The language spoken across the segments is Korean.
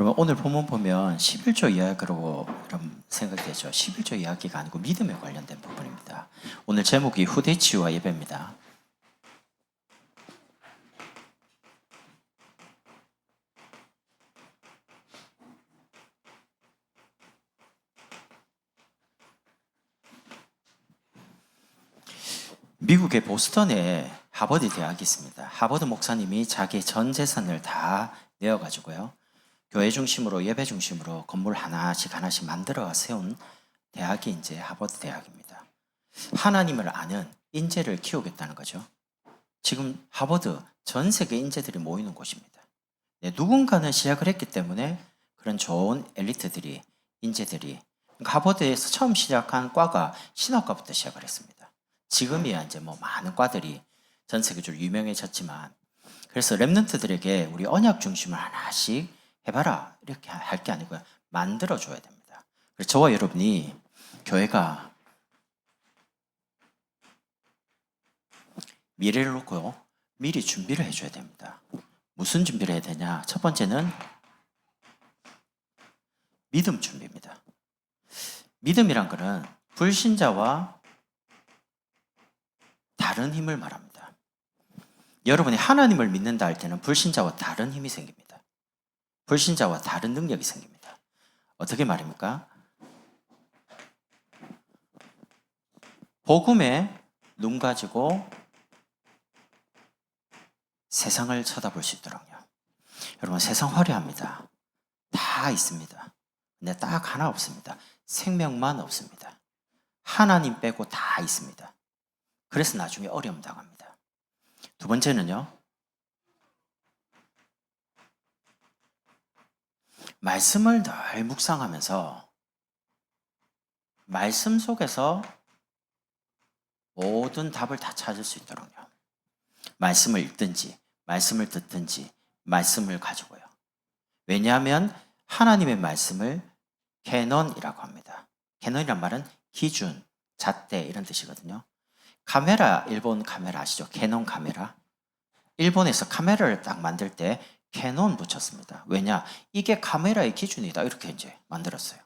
여러분 오늘 본문 보면 11조 이야기라고 여러분 생각되죠. 11조 이야기가 아니고 믿음에 관련된 부분입니다. 오늘 제목이 후대치유와 예배입니다. 미국의 보스턴에 하버드 대학이 있습니다. 하버드 목사님이 자기 전 재산을 다 내어가지고요. 교회 중심으로 예배 중심으로 건물 하나씩 만들어 세운 대학이 이제 하버드 대학입니다. 하나님을 아는 인재를 키우겠다는 거죠. 지금 하버드 전 세계 인재들이 모이는 곳입니다. 누군가는 시작을 했기 때문에 그런 좋은 엘리트들이 인재들이 하버드에서 처음 시작한 과가 신학과부터 시작을 했습니다. 지금이야 이제 뭐 많은 과들이 전 세계적으로 유명해졌지만 그래서 렘넌트들에게 우리 언약 중심을 하나씩 해봐라 이렇게 할 게 아니고요. 만들어줘야 됩니다. 그래서 저와 여러분이 교회가 미래를 놓고 미리 준비를 해줘야 됩니다. 무슨 준비를 해야 되냐? 첫 번째는 믿음 준비입니다. 믿음이란 것은 불신자와 다른 힘을 말합니다. 여러분이 하나님을 믿는다 할 때는 불신자와 다른 힘이 생깁니다. 불신자와 다른 능력이 생깁니다. 어떻게 말입니까? 복음에 눈 가지고 세상을 쳐다볼 수 있도록요. 여러분 세상 화려합니다. 다 있습니다. 근데 딱 하나 없습니다. 생명만 없습니다. 하나님 빼고 다 있습니다. 그래서 나중에 어려움 당합니다. 두 번째는요. 말씀을 늘 묵상하면서 말씀 속에서 모든 답을 다 찾을 수 있도록요. 말씀을 읽든지 말씀을 듣든지 말씀을 가지고요. 왜냐하면 하나님의 말씀을 캐논이라고 합니다. 캐논이란 말은 기준, 잣대 이런 뜻이거든요. 카메라, 일본 카메라 아시죠? 캐논 카메라. 일본에서 카메라를 딱 만들 때 캐논 붙였습니다. 왜냐? 이게 카메라의 기준이다. 이렇게 이제 만들었어요.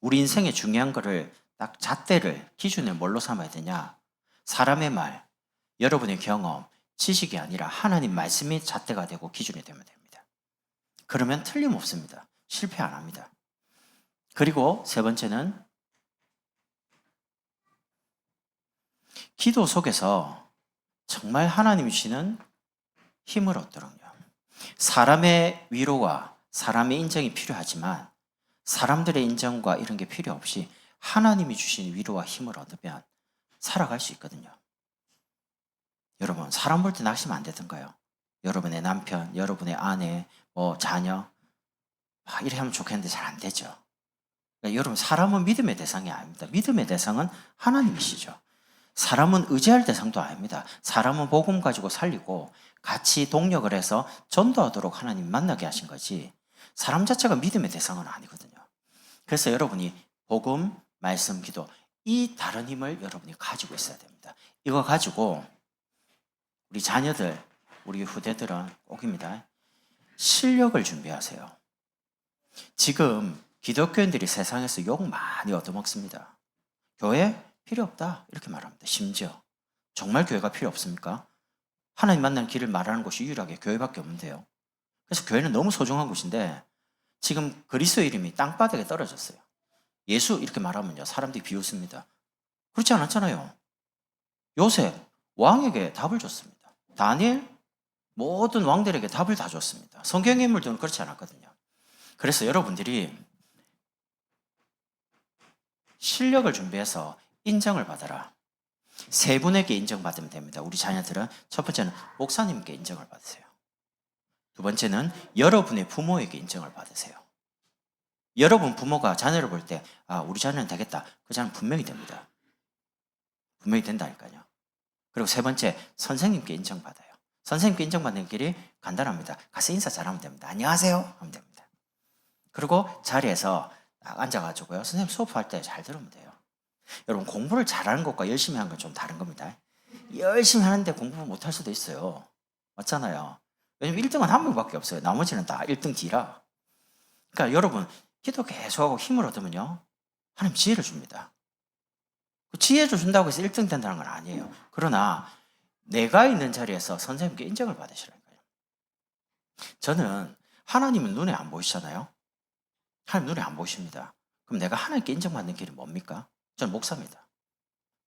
우리 인생의 중요한 거를 딱 잣대를, 기준을 뭘로 삼아야 되냐? 사람의 말, 여러분의 경험, 지식이 아니라 하나님 말씀이 잣대가 되고 기준이 되면 됩니다. 그러면 틀림없습니다. 실패 안 합니다. 그리고 세 번째는 기도 속에서 정말 하나님이 주시는 힘을 얻도록요. 사람의 위로와 사람의 인정이 필요하지만 사람들의 인정과 이런 게 필요 없이 하나님이 주신 위로와 힘을 얻으면 살아갈 수 있거든요. 여러분 사람 볼 때 낙심 안 되던가요? 여러분의 남편, 여러분의 아내, 자녀 이렇게 하면 좋겠는데 잘 안 되죠. 그러니까 여러분 사람은 믿음의 대상이 아닙니다. 믿음의 대상은 하나님이시죠. 사람은 의지할 대상도 아닙니다. 사람은 복음 가지고 살리고 같이 동력을 해서 전도하도록 하나님 만나게 하신 거지 사람 자체가 믿음의 대상은 아니거든요. 그래서 여러분이 복음, 말씀, 기도 이 다른 힘을 여러분이 가지고 있어야 됩니다. 이거 가지고 우리 자녀들, 우리 후대들은 꼭입니다. 실력을 준비하세요. 지금 기독교인들이 세상에서 욕 많이 얻어먹습니다. 교회 필요 없다 이렇게 말합니다. 심지어 정말 교회가 필요 없습니까? 하나님 만나는 길을 말하는 곳이 유일하게 교회밖에 없는데요. 그래서 교회는 너무 소중한 곳인데 지금 그리스도 이름이 땅바닥에 떨어졌어요. 예수 이렇게 말하면요 사람들이 비웃습니다. 그렇지 않았잖아요. 요셉 왕에게 답을 줬습니다. 다니엘 모든 왕들에게 답을 다 줬습니다. 성경의 인물들은 그렇지 않았거든요. 그래서 여러분들이 실력을 준비해서 인정을 받아라. 세 분에게 인정받으면 됩니다. 우리 자녀들은 첫 번째는 목사님께 인정을 받으세요. 두 번째는 여러분의 부모에게 인정을 받으세요. 여러분 부모가 자녀를 볼 때 우리 자녀는 되겠다. 그 자녀는 분명히 됩니다. 분명히 된다니까요. 그리고 세 번째 선생님께 인정받아요. 선생님께 인정받는 길이 간단합니다. 가서 인사 잘하면 됩니다. 안녕하세요 하면 됩니다. 그리고 자리에서 딱 앉아가지고요. 선생님 수업할 때 잘 들으면 돼요. 여러분 공부를 잘하는 것과 열심히 하는 건 좀 다른 겁니다. 열심히 하는데 공부를 못할 수도 있어요. 맞잖아요. 왜냐면 1등은 한 명밖에 없어요. 나머지는 다 1등 뒤라. 그러니까 여러분, 기도 계속하고 힘을 얻으면요, 하나님 지혜를 줍니다. 지혜를 준다고 해서 1등 된다는 건 아니에요. 그러나 내가 있는 자리에서 선생님께 인정을 받으시라니까요. 저는 하나님은 눈에 안 보이시잖아요. 하나님 눈에 안 보이십니다. 그럼 내가 하나님께 인정받는 길이 뭡니까? 저는 목사입니다.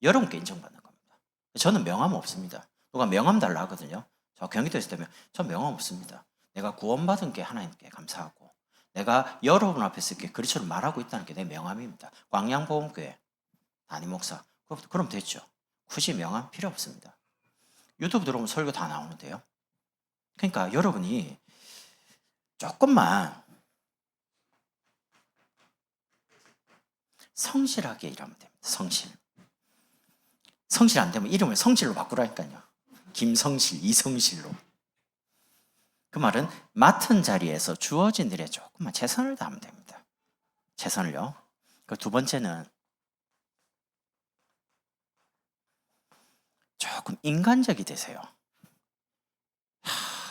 여러분께 인정받는 겁니다. 저는 명함 없습니다. 누가 명함 달라 하거든요. 저 경기도에서 되면 저 명함 없습니다. 내가 구원받은 게 하나님께 감사하고 내가 여러분 앞에서 이렇게 그리스도를 말하고 있다는 게 내 명함입니다. 광양보험교회 담임 목사. 그럼 됐죠. 굳이 명함 필요 없습니다. 유튜브 들어오면 설교 다 나오는데요. 그러니까 여러분이 조금만 성실하게 일하면 됩니다. 성실 안 되면 이름을 성실로 바꾸라니까요. 김성실, 이성실로. 그 말은 맡은 자리에서 주어진 일에 조금만 최선을 다하면 됩니다. 최선을요. 그 두 번째는 조금 인간적이 되세요.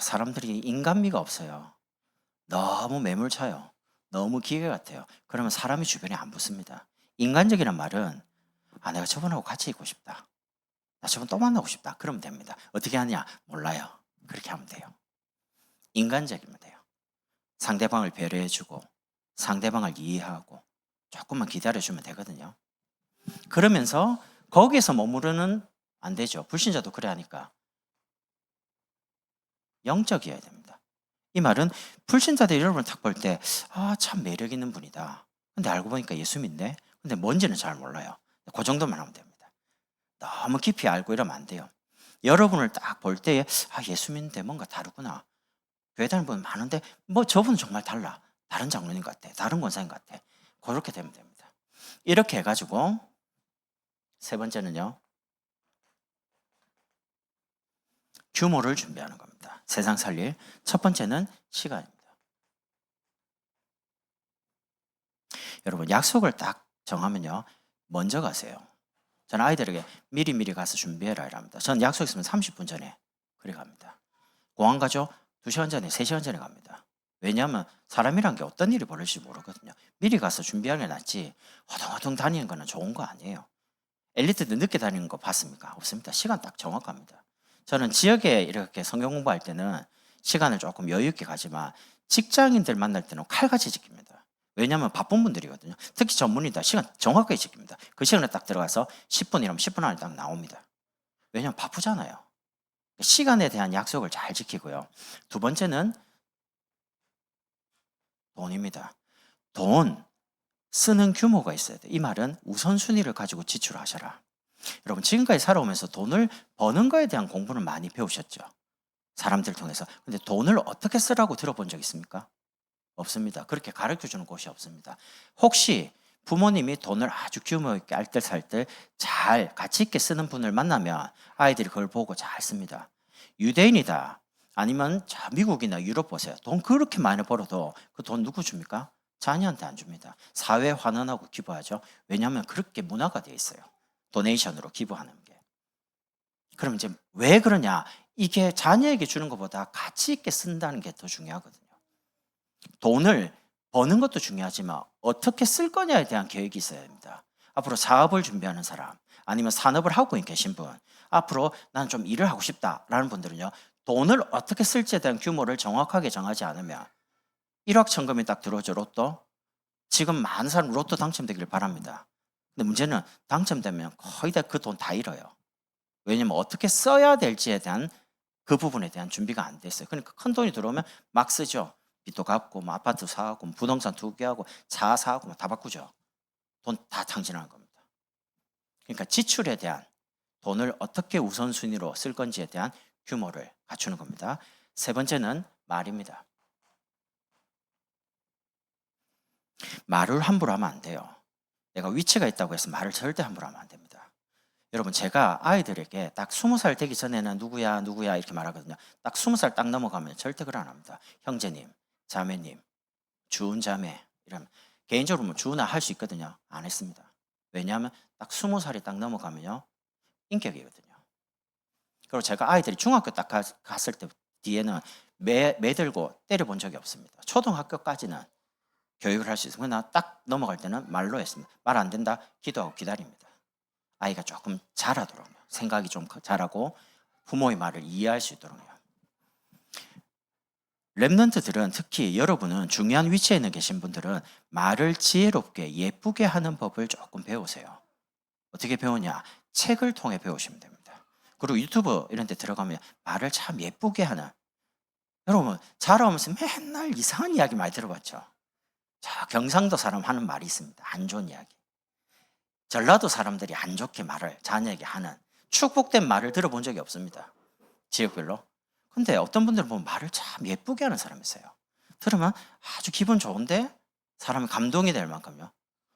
사람들이 인간미가 없어요. 너무 매몰차요. 너무 기계 같아요. 그러면 사람이 주변에 안 붙습니다. 인간적이란 말은 내가 저분하고 같이 있고 싶다. 나 저분 또 만나고 싶다. 그러면 됩니다. 어떻게 하냐? 몰라요. 그렇게 하면 돼요. 인간적이면 돼요. 상대방을 배려해주고 상대방을 이해하고 조금만 기다려주면 되거든요. 그러면서 거기에서 머무르는 안 되죠. 불신자도 그래 하니까 영적이어야 됩니다. 이 말은 불신자들 여러분을 딱 볼 때 참 매력 있는 분이다. 근데 알고 보니까 예수 믿네. 근데 뭔지는 잘 몰라요. 그 정도만 하면 됩니다. 너무 깊이 알고 이러면 안 돼요. 여러분을 딱 볼 때에 예수 믿는데 뭔가 다르구나. 교회 다니는 분 많은데 뭐 저분은 정말 달라. 다른 장로님 같아. 다른 권사님 같아. 그렇게 되면 됩니다. 이렇게 해가지고 세 번째는요. 규모를 준비하는 겁니다. 세상 살릴 첫 번째는 시간입니다. 여러분 약속을 딱 정하면요. 먼저 가세요. 저는 아이들에게 미리 가서 준비해라 이랍니다. 저는 약속 있으면 30분 전에 그래 갑니다. 공항 가죠? 2시간 전에 3시간 전에 갑니다. 왜냐하면 사람이란 게 어떤 일이 벌어질지 모르거든요. 미리 가서 준비하는 게 낫지 허둥허둥 다니는 거는 좋은 거 아니에요. 엘리트들 늦게 다니는 거 봤습니까? 없습니다. 시간 딱 정확합니다. 저는 지역에 이렇게 성경 공부할 때는 시간을 조금 여유 있게 가지만 직장인들 만날 때는 칼같이 지킵니다. 왜냐하면 바쁜 분들이거든요. 특히 전문의다. 시간 정확하게 지킵니다. 그 시간에 딱 들어가서 10분이라면 10분 안에 딱 나옵니다. 왜냐하면 바쁘잖아요. 시간에 대한 약속을 잘 지키고요. 두 번째는 돈입니다. 돈 쓰는 규모가 있어야 돼요. 이 말은 우선순위를 가지고 지출하셔라. 여러분 지금까지 살아오면서 돈을 버는 거에 대한 공부는 많이 배우셨죠. 사람들 통해서. 근데 돈을 어떻게 쓰라고 들어본 적 있습니까? 없습니다. 그렇게 가르쳐주는 곳이 없습니다. 혹시 부모님이 돈을 아주 규모 있게 알뜰살뜰 잘 가치 있게 쓰는 분을 만나면 아이들이 그걸 보고 잘 씁니다. 유대인이다. 아니면 미국이나 유럽 보세요. 돈 그렇게 많이 벌어도 그 돈 누구 줍니까? 자녀한테 안 줍니다. 사회에 환원하고 기부하죠. 왜냐하면 그렇게 문화가 돼 있어요. 도네이션으로 기부하는 게. 그럼 이제 왜 그러냐? 이게 자녀에게 주는 것보다 가치 있게 쓴다는 게 더 중요하거든요. 돈을 버는 것도 중요하지만 어떻게 쓸 거냐에 대한 계획이 있어야 됩니다. 앞으로 사업을 준비하는 사람, 아니면 산업을 하고 계신 분, 앞으로 난 좀 일을 하고 싶다라는 분들은요, 돈을 어떻게 쓸지에 대한 규모를 정확하게 정하지 않으면 1억 천금이 딱 들어오죠, 로또. 지금 많은 사람 로또 당첨되기를 바랍니다. 근데 문제는 당첨되면 거의 다 그 돈 다 잃어요. 왜냐면 어떻게 써야 될지에 대한 그 부분에 대한 준비가 안 됐어요. 그러니까 큰 돈이 들어오면 막 쓰죠. 빚도 갚고 뭐 아파트 사고 뭐 부동산 투기하고 차 사고 뭐 다 바꾸죠. 돈 다 탕진하는 겁니다. 그러니까 지출에 대한 돈을 어떻게 우선순위로 쓸 건지에 대한 규모를 갖추는 겁니다. 세 번째는 말입니다. 말을 함부로 하면 안 돼요. 내가 위치가 있다고 해서 말을 절대 함부로 하면 안 됩니다. 여러분 제가 아이들에게 딱 20살 되기 전에는 누구야 이렇게 말하거든요. 딱 20살 딱 넘어가면 절대 그걸 안 합니다. 형제님, 자매님, 주은 자매 이러면 개인적으로 뭐 주은아 할 수 있거든요. 안 했습니다. 왜냐하면 딱 20살이 딱 넘어가면요. 인격이거든요. 그리고 제가 아이들이 중학교 딱 갔을 때 뒤에는 매 들고 때려본 적이 없습니다. 초등학교까지는 교육을 할 수 있습니다. 나 딱 넘어갈 때는 말로 했습니다. 말 안 된다, 기도하고 기다립니다. 아이가 조금 자라도록요. 생각이 좀 자라고 부모의 말을 이해할 수 있도록요. 랩런트들은 특히 여러분은 중요한 위치에 있는 계신 분들은 말을 지혜롭게 예쁘게 하는 법을 조금 배우세요. 어떻게 배우냐? 책을 통해 배우시면 됩니다. 그리고 유튜브 이런 데 들어가면 말을 참 예쁘게 하는, 여러분 자라오면서 맨날 이상한 이야기 많이 들어봤죠? 자, 경상도 사람 하는 말이 있습니다. 안 좋은 이야기. 전라도 사람들이 안 좋게 말을 자녀에게 하는, 축복된 말을 들어본 적이 없습니다. 지역별로. 근데 어떤 분들은 보면 말을 참 예쁘게 하는 사람이 있어요. 들으면 아주 기분 좋은데 사람이 감동이 될 만큼요.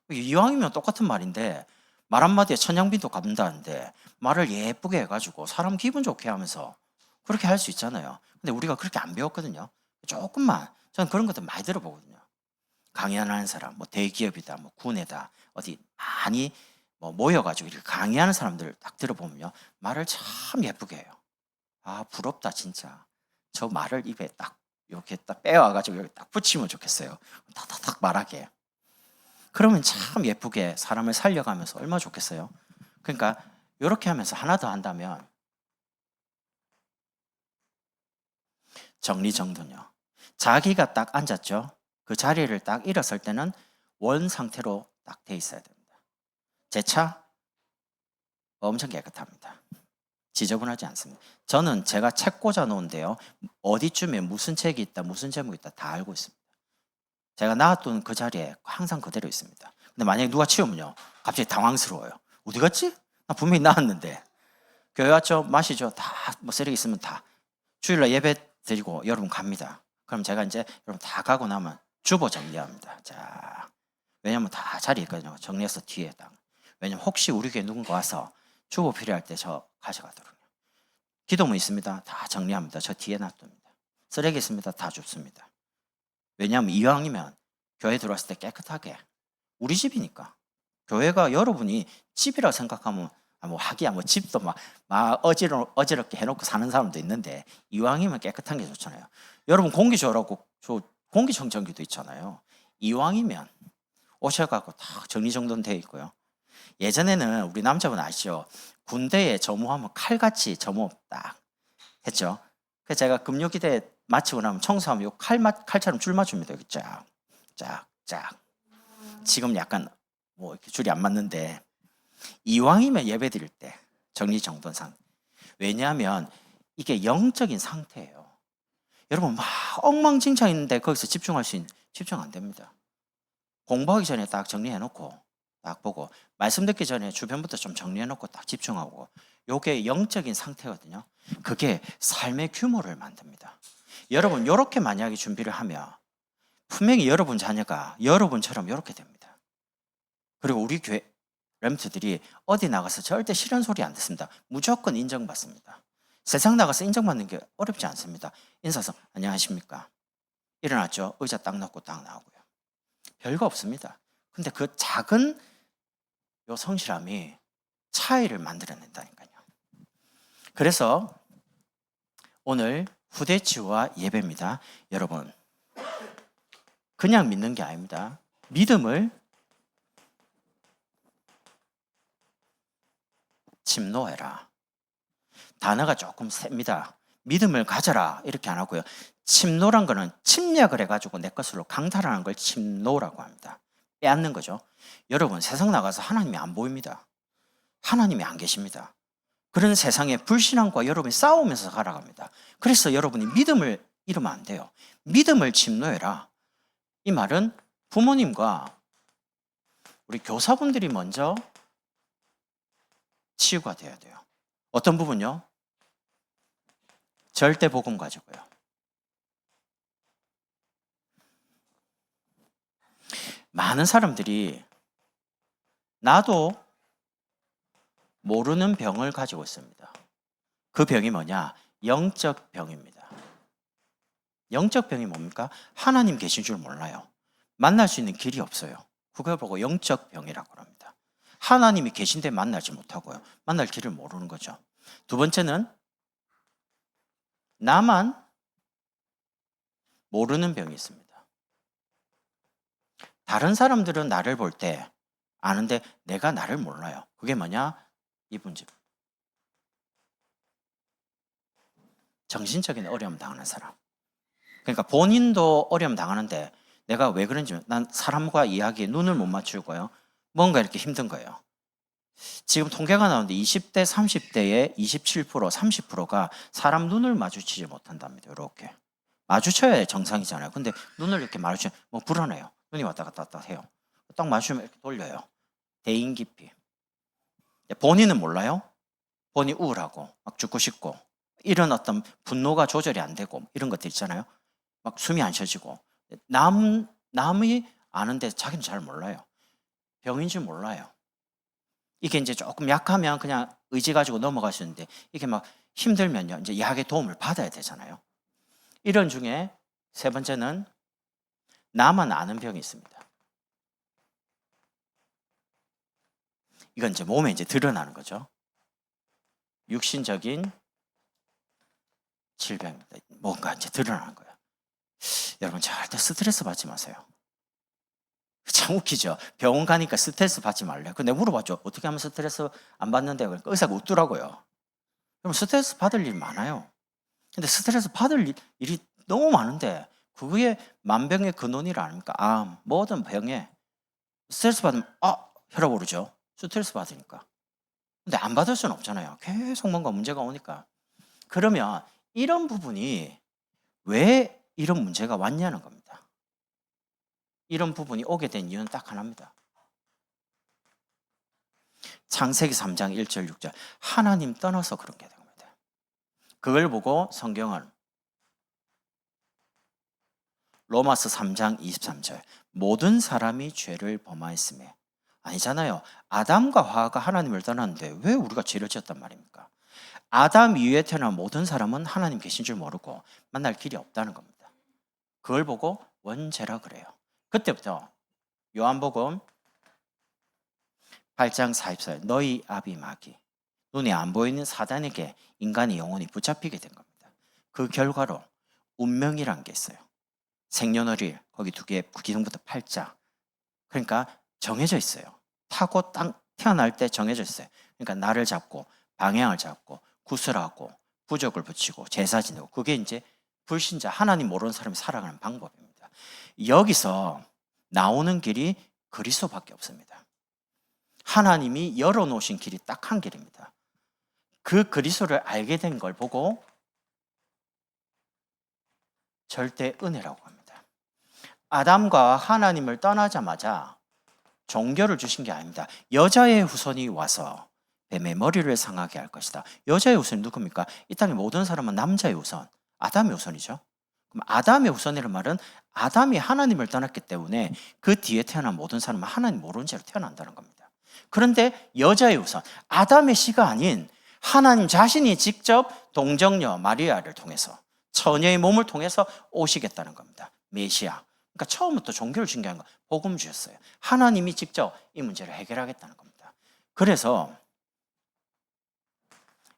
이왕이면 똑같은 말인데 말 한마디에 천냥빚도 갚는다는데 말을 예쁘게 해가지고 사람 기분 좋게 하면서 그렇게 할 수 있잖아요. 근데 우리가 그렇게 안 배웠거든요. 조금만. 저는 그런 것들 많이 들어보거든요. 강연하는 사람, 뭐 대기업이다, 뭐 군에다, 어디 많이 뭐 모여가지고 이렇게 강의하는 사람들 딱 들어보면요. 말을 참 예쁘게 해요. 아, 부럽다, 진짜. 저 말을 입에 딱 이렇게 딱 빼와가지고 여기 딱 붙이면 좋겠어요. 탁탁탁 말하게. 그러면 참 예쁘게 사람을 살려가면서 얼마나 좋겠어요. 그러니까 이렇게 하면서 하나 더 한다면 정리정돈요. 자기가 딱 앉았죠. 그 자리를 딱 일었을 때는 원 상태로 딱 돼 있어야 됩니다. 제 차 엄청 깨끗합니다. 지저분하지 않습니다. 저는 제가 책 꽂아 놓은데요. 어디쯤에 무슨 책이 있다, 무슨 제목이 있다 다 알고 있습니다. 제가 놔둔 그 자리에 항상 그대로 있습니다. 근데 만약에 누가 치우면요. 갑자기 당황스러워요. 어디 갔지? 나 분명히 나왔는데. 교회 왔죠? 마시죠? 다 뭐 쓰레기 있으면 다. 주일날 예배 드리고 여러분 갑니다. 그럼 제가 이제 여러분 다 가고 나면 주보 정리합니다. 자, 왜냐면 다 자리 있거든요. 정리해서 뒤에 딱. 왜냐면 혹시 우리 교회 누군가 와서 주보 필요할 때 저 가져가도록. 기도문 있습니다. 다 정리합니다. 저 뒤에 놔둡니다. 쓰레기 있습니다. 다 줍습니다. 왜냐하면 이왕이면 교회 들어왔을 때 깨끗하게. 우리 집이니까. 교회가 여러분이 집이라고 생각하면 뭐 하기야 뭐 집도 막 어지럽게 해놓고 사는 사람도 있는데 이왕이면 깨끗한 게 좋잖아요. 여러분 공기 좋으라고 공기청정기도 있잖아요. 이왕이면 오셔갖고 다 정리정돈 돼 있고요. 예전에는 우리 남자분 아시죠? 군대에 점호하면 칼같이 점호 딱 했죠. 그래서 제가 금요기대 마치고 나면 청소하면 요 칼처럼 줄 맞춥니다. 여기 쫙, 쫙, 쫙. 지금 약간 뭐 이렇게 줄이 안 맞는데 이왕이면 예배 드릴 때 정리정돈상. 왜냐하면 이게 영적인 상태예요. 여러분 막 엉망진창인데 거기서 집중 안 됩니다. 공부하기 전에 딱 정리해놓고 딱 보고 말씀 듣기 전에 주변부터 좀 정리해놓고 딱 집중하고 요게 영적인 상태거든요. 그게 삶의 규모를 만듭니다. 여러분 요렇게 만약에 준비를 하면 분명히 여러분 자녀가 여러분처럼 요렇게 됩니다. 그리고 우리 교회 렘트들이 어디 나가서 절대 싫은 소리 안 듣습니다. 무조건 인정받습니다. 세상 나가서 인정받는 게 어렵지 않습니다. 인사서 안녕하십니까? 일어났죠? 의자 딱 놓고 딱 나오고요. 별거 없습니다. 근데 그 작은 요 성실함이 차이를 만들어낸다니까요. 그래서 오늘 후대치유와 예배입니다. 여러분 그냥 믿는 게 아닙니다. 믿음을 침노해라. 단어가 조금 셉니다. 믿음을 가져라 이렇게 안 하고요. 침노란 거는 침략을 해가지고 내 것으로 강탈하는 걸 침노라고 합니다. 빼앗는 거죠. 여러분 세상 나가서 하나님이 안 보입니다. 하나님이 안 계십니다. 그런 세상에 불신앙과 여러분이 싸우면서 살아갑니다. 그래서 여러분이 믿음을 잃으면 안 돼요. 믿음을 침노해라. 이 말은 부모님과 우리 교사분들이 먼저 치유가 돼야 돼요. 어떤 부분요? 절대 복음 가지고요. 많은 사람들이 나도 모르는 병을 가지고 있습니다. 그 병이 뭐냐? 영적 병입니다. 영적 병이 뭡니까? 하나님 계신 줄 몰라요. 만날 수 있는 길이 없어요. 그걸 보고 영적 병이라고 합니다. 하나님이 계신데 만나지 못하고요. 만날 길을 모르는 거죠. 두 번째는 나만 모르는 병이 있습니다. 다른 사람들은 나를 볼 때 아는데 내가 나를 몰라요. 그게 뭐냐? 이분집. 정신적인 어려움 당하는 사람. 그러니까 본인도 어려움 당하는데 내가 왜 그런지, 난 사람과 이야기에 눈을 못 맞추고요. 뭔가 이렇게 힘든 거예요. 지금 통계가 나오는데 20대, 30대의 27%, 30%가 사람 눈을 마주치지 못한답니다. 이렇게. 마주쳐야 정상이잖아요. 근데 눈을 이렇게 마주치면 뭐 불안해요. 눈이 왔다 갔다 왔다 해요. 딱 마주치면 이렇게 돌려요. 대인 깊이. 본인은 몰라요. 본인 우울하고 막 죽고 싶고 이런 어떤 분노가 조절이 안 되고 이런 것들 있잖아요. 막 숨이 안 쉬어지고 남이 아는데 자기는 잘 몰라요. 병인 줄 몰라요. 이게 이제 조금 약하면 그냥 의지 가지고 넘어갈 수 있는데 이게 막 힘들면요 이제 약의 도움을 받아야 되잖아요. 이런 중에 세 번째는 나만 아는 병이 있습니다. 이건 이제 몸에 이제 드러나는 거죠. 육신적인 질병입니다. 뭔가 이제 드러나는 거예요. 여러분 절대 스트레스 받지 마세요. 참 웃기죠. 병원 가니까 스트레스 받지 말래요. 근데 물어봤죠. 어떻게 하면 스트레스 안 받는데? 그러니까 의사가 웃더라고요. 그럼 스트레스 받을 일 많아요. 근데 스트레스 받을 일이 너무 많은데 그게 만병의 근원이라 아닙니까? 암, 모든 병에 스트레스 받으면 혈압 오르죠. 스트레스 받으니까. 근데 안 받을 수는 없잖아요. 계속 뭔가 문제가 오니까. 그러면 이런 부분이 왜 이런 문제가 왔냐는 겁니다. 이런 부분이 오게 된 이유는 딱 하나입니다. 창세기 3장 1절 6절 하나님 떠나서 그런 게 됩니다. 그걸 보고 성경은 로마서 3장 23절 모든 사람이 죄를 범하였으며 아니잖아요. 아담과 하와가 하나님을 떠났는데 왜 우리가 죄를 지었단 말입니까? 아담 이후에 태어난 모든 사람은 하나님 계신 줄 모르고 만날 길이 없다는 겁니다. 그걸 보고 원죄라 그래요. 그때부터 요한복음 8장 44절 너희 아비 마귀 눈에 안 보이는 사단에게 인간이 영혼이 붙잡히게 된 겁니다. 그 결과로 운명이란 게 있어요. 생년월일 거기 두 개 기둥부터 팔자. 그러니까 정해져 있어요. 타고 딱 태어날 때 정해져 있어요. 그러니까 나를 잡고 방향을 잡고 구슬하고 부적을 붙이고 제사 지내고 그게 이제 불신자 하나님 모르는 사람이 살아가는 방법입니다. 여기서 나오는 길이 그리스도밖에 없습니다. 하나님이 열어놓으신 길이 딱 한 길입니다. 그 그리스도를 알게 된 걸 보고 절대 은혜라고 합니다. 아담과 하나님을 떠나자마자 종교를 주신 게 아닙니다. 여자의 후손이 와서 뱀의 머리를 상하게 할 것이다. 여자의 후손이 누굽니까? 이 땅의 모든 사람은 남자의 후손, 아담의 후손이죠. 그럼 아담의 후손이라는 말은 아담이 하나님을 떠났기 때문에 그 뒤에 태어난 모든 사람은 하나님 모르는 채로 태어난다는 겁니다. 그런데 여자의 후손, 아담의 씨가 아닌 하나님 자신이 직접 동정녀 마리아를 통해서 처녀의 몸을 통해서 오시겠다는 겁니다. 메시아. 그러니까 처음부터 종교를 준 게 아니라 복음 주셨어요. 하나님이 직접 이 문제를 해결하겠다는 겁니다. 그래서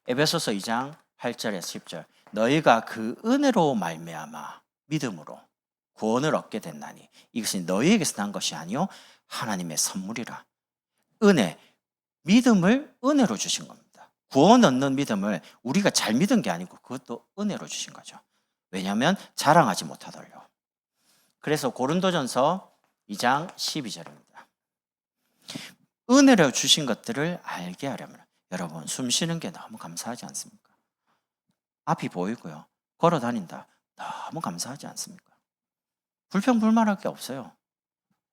에베소서 2장 8절에서 10절 너희가 그 은혜로 말미암아 믿음으로 구원을 얻게 됐나니 이것이 너희에게서 난 것이 아니요 하나님의 선물이라. 은혜, 믿음을 은혜로 주신 겁니다. 구원 얻는 믿음을 우리가 잘 믿은 게 아니고 그것도 은혜로 주신 거죠. 왜냐하면 자랑하지 못하더라요. 그래서 고린도전서 2장 12절입니다. 은혜로 주신 것들을 알게 하려면 여러분 숨 쉬는 게 너무 감사하지 않습니까? 앞이 보이고요. 걸어 다닌다. 너무 감사하지 않습니까? 불평불만할 게 없어요.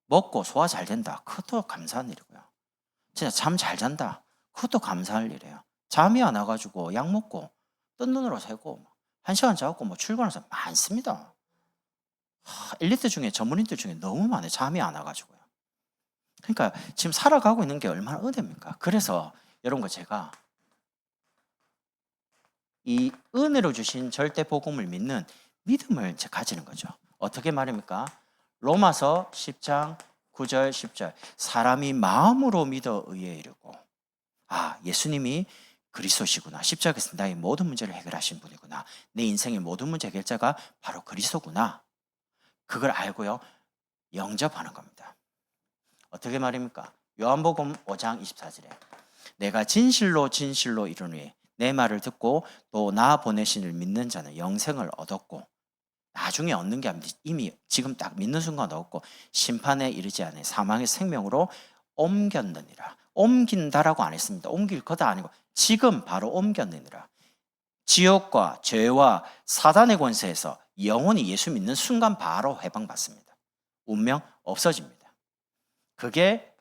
먹고 소화 잘 된다. 그것도 감사한 일이고요. 진짜 잠 잘 잔다. 그것도 감사할 일이에요. 잠이 안 와가지고 약 먹고 뜬 눈으로 새고 1시간 자고 뭐 출근해서 많습니다. 엘리트 중에 전문인들 중에 너무 많아요. 잠이 안 와가지고요. 그러니까 지금 살아가고 있는 게 얼마나 은혜입니까? 그래서 여러분과 제가 이 은혜로 주신 절대 복음을 믿는 믿음을 이제 가지는 거죠. 어떻게 말입니까? 로마서 10장 9절 10절 사람이 마음으로 믿어 의에 이르고 예수님이 그리스도시구나. 십자가에서 나의 모든 문제를 해결하신 분이구나. 내 인생의 모든 문제 해결자가 바로 그리스도구나. 그걸 알고요. 영접하는 겁니다. 어떻게 말입니까? 요한복음 5장 24절에 내가 진실로 진실로 이르노니 내 말을 듣고 또 나 보내신 이를 믿는 자는 영생을 얻었고 나중에 얻는 게 아니라 이미 지금 딱 믿는 순간 얻었고 심판에 이르지 않아 사망의 생명으로 옮겼느니라. 옮긴다라고 안 했습니다. 옮길 거다 아니고 지금 바로 옮겼느니라. 지옥과 죄와 사단의 권세에서 영원히 예수 믿는 순간 바로 해방받습니다. 운명 없어집니다. 그게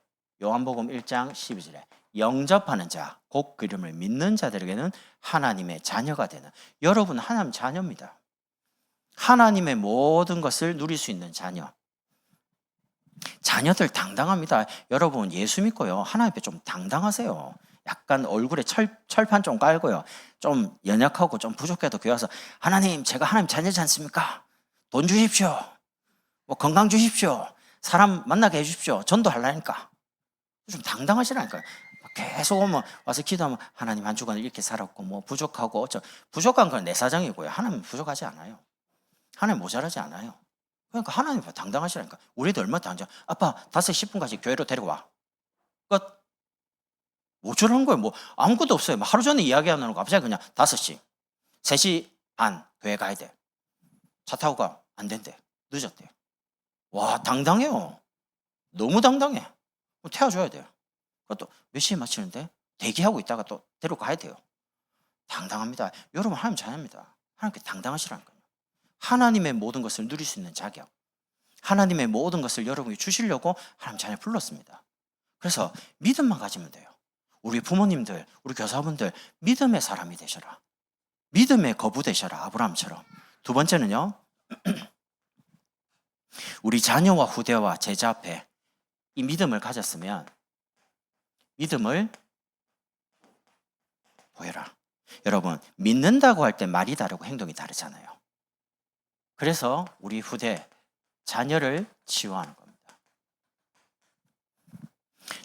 요한복음 1장 12절에 영접하는 자, 곧 그 이름을 믿는 자들에게는 하나님의 자녀가 되는, 여러분 하나님 자녀입니다. 하나님의 모든 것을 누릴 수 있는 자녀. 자녀들 당당합니다. 여러분 예수 믿고요, 하나님 앞에 좀 당당하세요. 약간 얼굴에 철판 좀 깔고요, 좀 연약하고 좀 부족해도 교회 와서 하나님, 제가 하나님 자녀지 않습니까? 돈 주십시오, 뭐 건강 주십시오, 사람 만나게 해주십시오, 전도하려니까. 좀 당당하시라니까요. 계속 오면 와서 기도하면 하나님 한 주간을 이렇게 살았고 뭐 부족하고 어쩌, 부족한 건 내 사정이고요, 하나님은 부족하지 않아요. 하나님 모자라지 않아요. 그러니까 하나님 당당하시라니까. 우리도 얼마나 당장, 아빠 5시 10분까지 교회로 데리고 와, 끝. 뭐 저런 거예요. 뭐 아무것도 없어요. 뭐 하루 전에 이야기 안 하는 거 갑자기 그냥 5시 3시 반 교회 가야 돼. 차 타고 가. 안 된대. 늦었대. 와, 당당해요. 너무 당당해. 태워줘야 돼요. 그것도 몇 시에 마치는데 대기하고 있다가 또 데리고 가야 돼요. 당당합니다. 여러분 하나님 자녀입니다. 하나님께 당당하시라니까요. 하나님의 모든 것을 누릴 수 있는 자격, 하나님의 모든 것을 여러분이 주시려고 하나님 자녀 불렀습니다. 그래서 믿음만 가지면 돼요. 우리 부모님들, 우리 교사분들 믿음의 사람이 되셔라. 믿음의 거부 되셔라. 아브라함처럼. 두 번째는요, 우리 자녀와 후대와 제자 앞에 이 믿음을 가졌으면 믿음을 보여라. 여러분 믿는다고 할 때 말이 다르고 행동이 다르잖아요. 그래서 우리 후대 자녀를 치유하는 겁니다.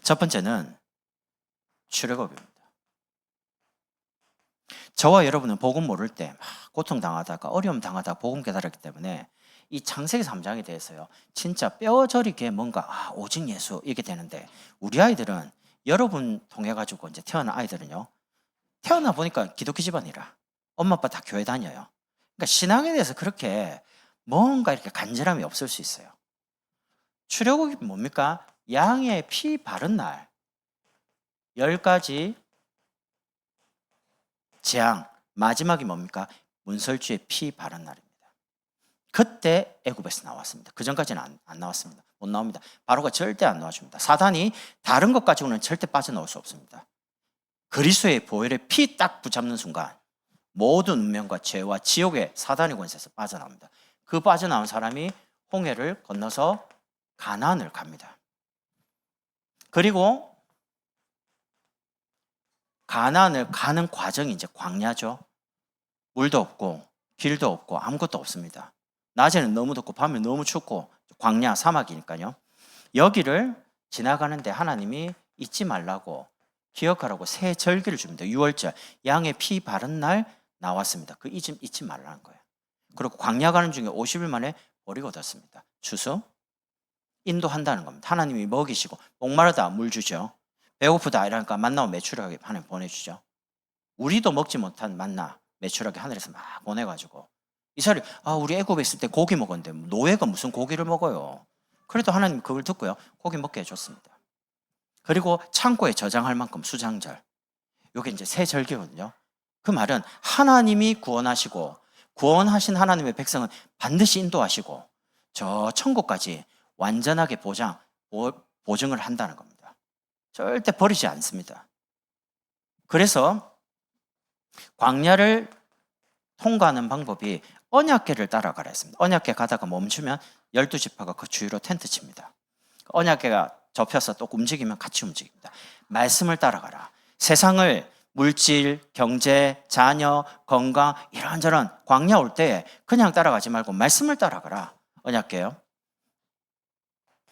첫 번째는 출애굽입니다. 저와 여러분은 복음 모를 때 고통당하다가 어려움 당하다가 복음 깨달았기 때문에 이 창세기 3장에 대해서요, 진짜 뼈저리게 뭔가 오직 예수 이게 되는데, 우리 아이들은 여러분 통해 가지고 이제 태어난 아이들은요, 태어나 보니까 기독교 집안이라 엄마 아빠 다 교회 다녀요. 그러니까 신앙에 대해서 그렇게 뭔가 이렇게 간절함이 없을 수 있어요. 출애굽이 뭡니까? 양의 피 바른 날 10가지 재앙, 마지막이 뭡니까? 문설주의 피 바른 날입니다. 그때 애굽에서 나왔습니다. 그 전까지는 안 나왔습니다. 못 나옵니다. 바로가 절대 안 나와줍니다. 사단이 다른 것 가지고는 절대 빠져나올 수 없습니다. 그리스도의 보혈에 피 딱 붙잡는 순간 모든 운명과 죄와 지옥의 사단의 권세에서 빠져나옵니다. 그 빠져나온 사람이 홍해를 건너서 가나안을 갑니다. 그리고 가나안을 가는 과정이 이제 광야죠. 물도 없고 길도 없고 아무것도 없습니다. 낮에는 너무 덥고 밤에 너무 춥고 광야 사막이니까요. 여기를 지나가는데 하나님이 잊지 말라고, 기억하라고 새 절기를 줍니다. 6월절 양의 피 바른 날 나왔습니다. 그 잊지 말라는 거예요. 그리고 광야 가는 중에 50일 만에 보리가 얻었습니다. 추수 인도한다는 겁니다. 하나님이 먹이시고 목마르다 물 주죠. 배고프다 이러니까 만나 매출하게 하나님 보내주죠. 우리도 먹지 못한 만나 매출하게 하늘에서 막 보내가지고 이스라엘이 우리 애굽에 있을 때 고기 먹었는데 노예가 무슨 고기를 먹어요. 그래도 하나님 그걸 듣고요, 고기 먹게 해줬습니다. 그리고 창고에 저장할 만큼 수장절, 이게 이제 새 절기거든요. 그 말은 하나님이 구원하시고 구원하신 하나님의 백성은 반드시 인도하시고 저 천국까지 완전하게 보증을 한다는 겁니다. 절대 버리지 않습니다. 그래서 광야를 통과하는 방법이 언약궤를 따라가라 했습니다. 언약궤 가다가 멈추면 12지파가 그 주위로 텐트 칩니다. 언약궤가 접혀서 또 움직이면 같이 움직입니다. 말씀을 따라가라. 세상을 물질, 경제, 자녀, 건강 이런저런 광야 올 때 그냥 따라가지 말고 말씀을 따라가라. 언약궤요.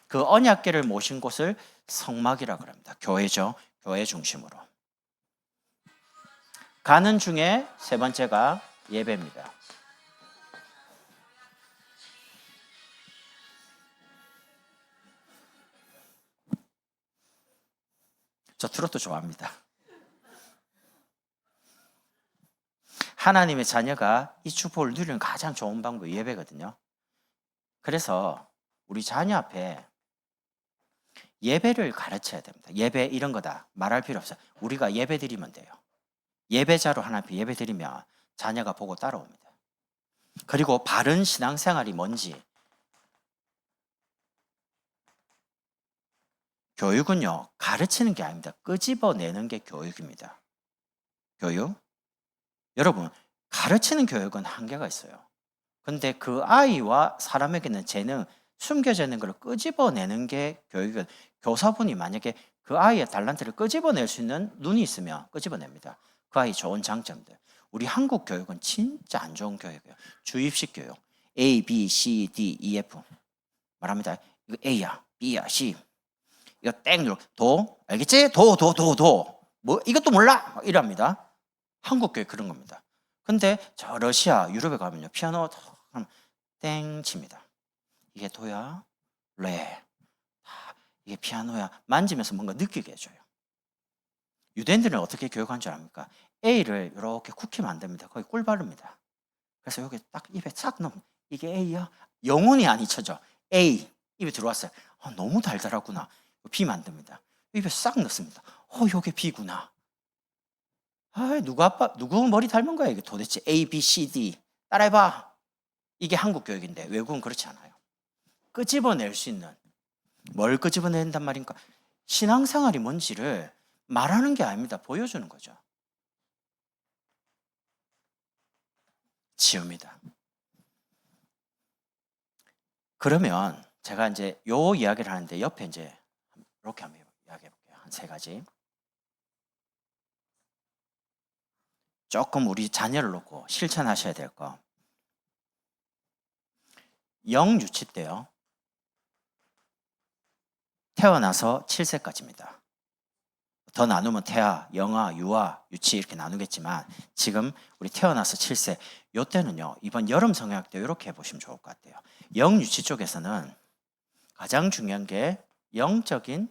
그 언약궤를 모신 곳을 성막이라고 합니다. 교회죠. 교회 중심으로. 가는 중에 세 번째가 예배입니다. 저 트로트 좋아합니다. 하나님의 자녀가 이 축복을 누리는 가장 좋은 방법이 예배거든요. 그래서 우리 자녀 앞에 예배를 가르쳐야 됩니다. 예배 이런 거다 말할 필요 없어요. 우리가 예배 드리면 돼요. 예배자로 하나님 앞에 예배 드리면 자녀가 보고 따라옵니다. 그리고 바른 신앙생활이 뭔지, 교육은요 가르치는 게 아닙니다. 끄집어내는 게 교육입니다. 교육? 여러분, 가르치는 교육은 한계가 있어요. 근데 그 아이와 사람에게는 재능, 숨겨져 있는 걸 끄집어내는 게 교육은, 교사분이 만약에 그 아이의 달란트를 끄집어낼 수 있는 눈이 있으면 끄집어냅니다. 그 아이 좋은 장점들. 우리 한국 교육은 진짜 안 좋은 교육이에요. 주입식 교육. A, B, C, D, E, F 말합니다. 이거 A야, B야, C. 이거 땡 누르. 도, 알겠지? 도. 뭐 이것도 몰라? 이랍니다. 한국 교육 그런 겁니다. 근데 저 러시아, 유럽에 가면요 피아노 땡 칩니다. 이게 도야, 레. 이게 피아노야. 만지면서 뭔가 느끼게 해줘요. 유대인들은 어떻게 교육한 줄 압니까? A를 이렇게 쿠키 만듭니다. 거기 꿀 바릅니다. 그래서 여기 딱 입에 싹 넣으면 이게 A야? 영혼이 안 잊혀져. A 입에 들어왔어요. 너무 달달하구나. B 만듭니다. 입에 싹 넣습니다. 이게 B구나. 누구 머리 닮은 거야 이게 도대체. A, B, C, D 따라해봐. 이게 한국 교육인데 외국은 그렇지 않아요. 끄집어낼 수 있는, 뭘 끄집어낸단 말인가? 신앙생활이 뭔지를 말하는 게 아닙니다. 보여주는 거죠. 지웁니다. 그러면 제가 이제 요 이야기를 하는데 옆에 이제 이렇게 한번 이야기해 볼게요. 한 3가지. 조금 우리 자녀를 놓고 실천하셔야 될 거. 영유치 때요. 태어나서 7세까지입니다. 더 나누면 태아, 영아, 유아, 유치 이렇게 나누겠지만 지금 우리 태어나서 7세 요때는요. 이번 여름 성경학 때 이렇게 해보시면 좋을 것 같아요. 영유치 쪽에서는 가장 중요한 게 영적인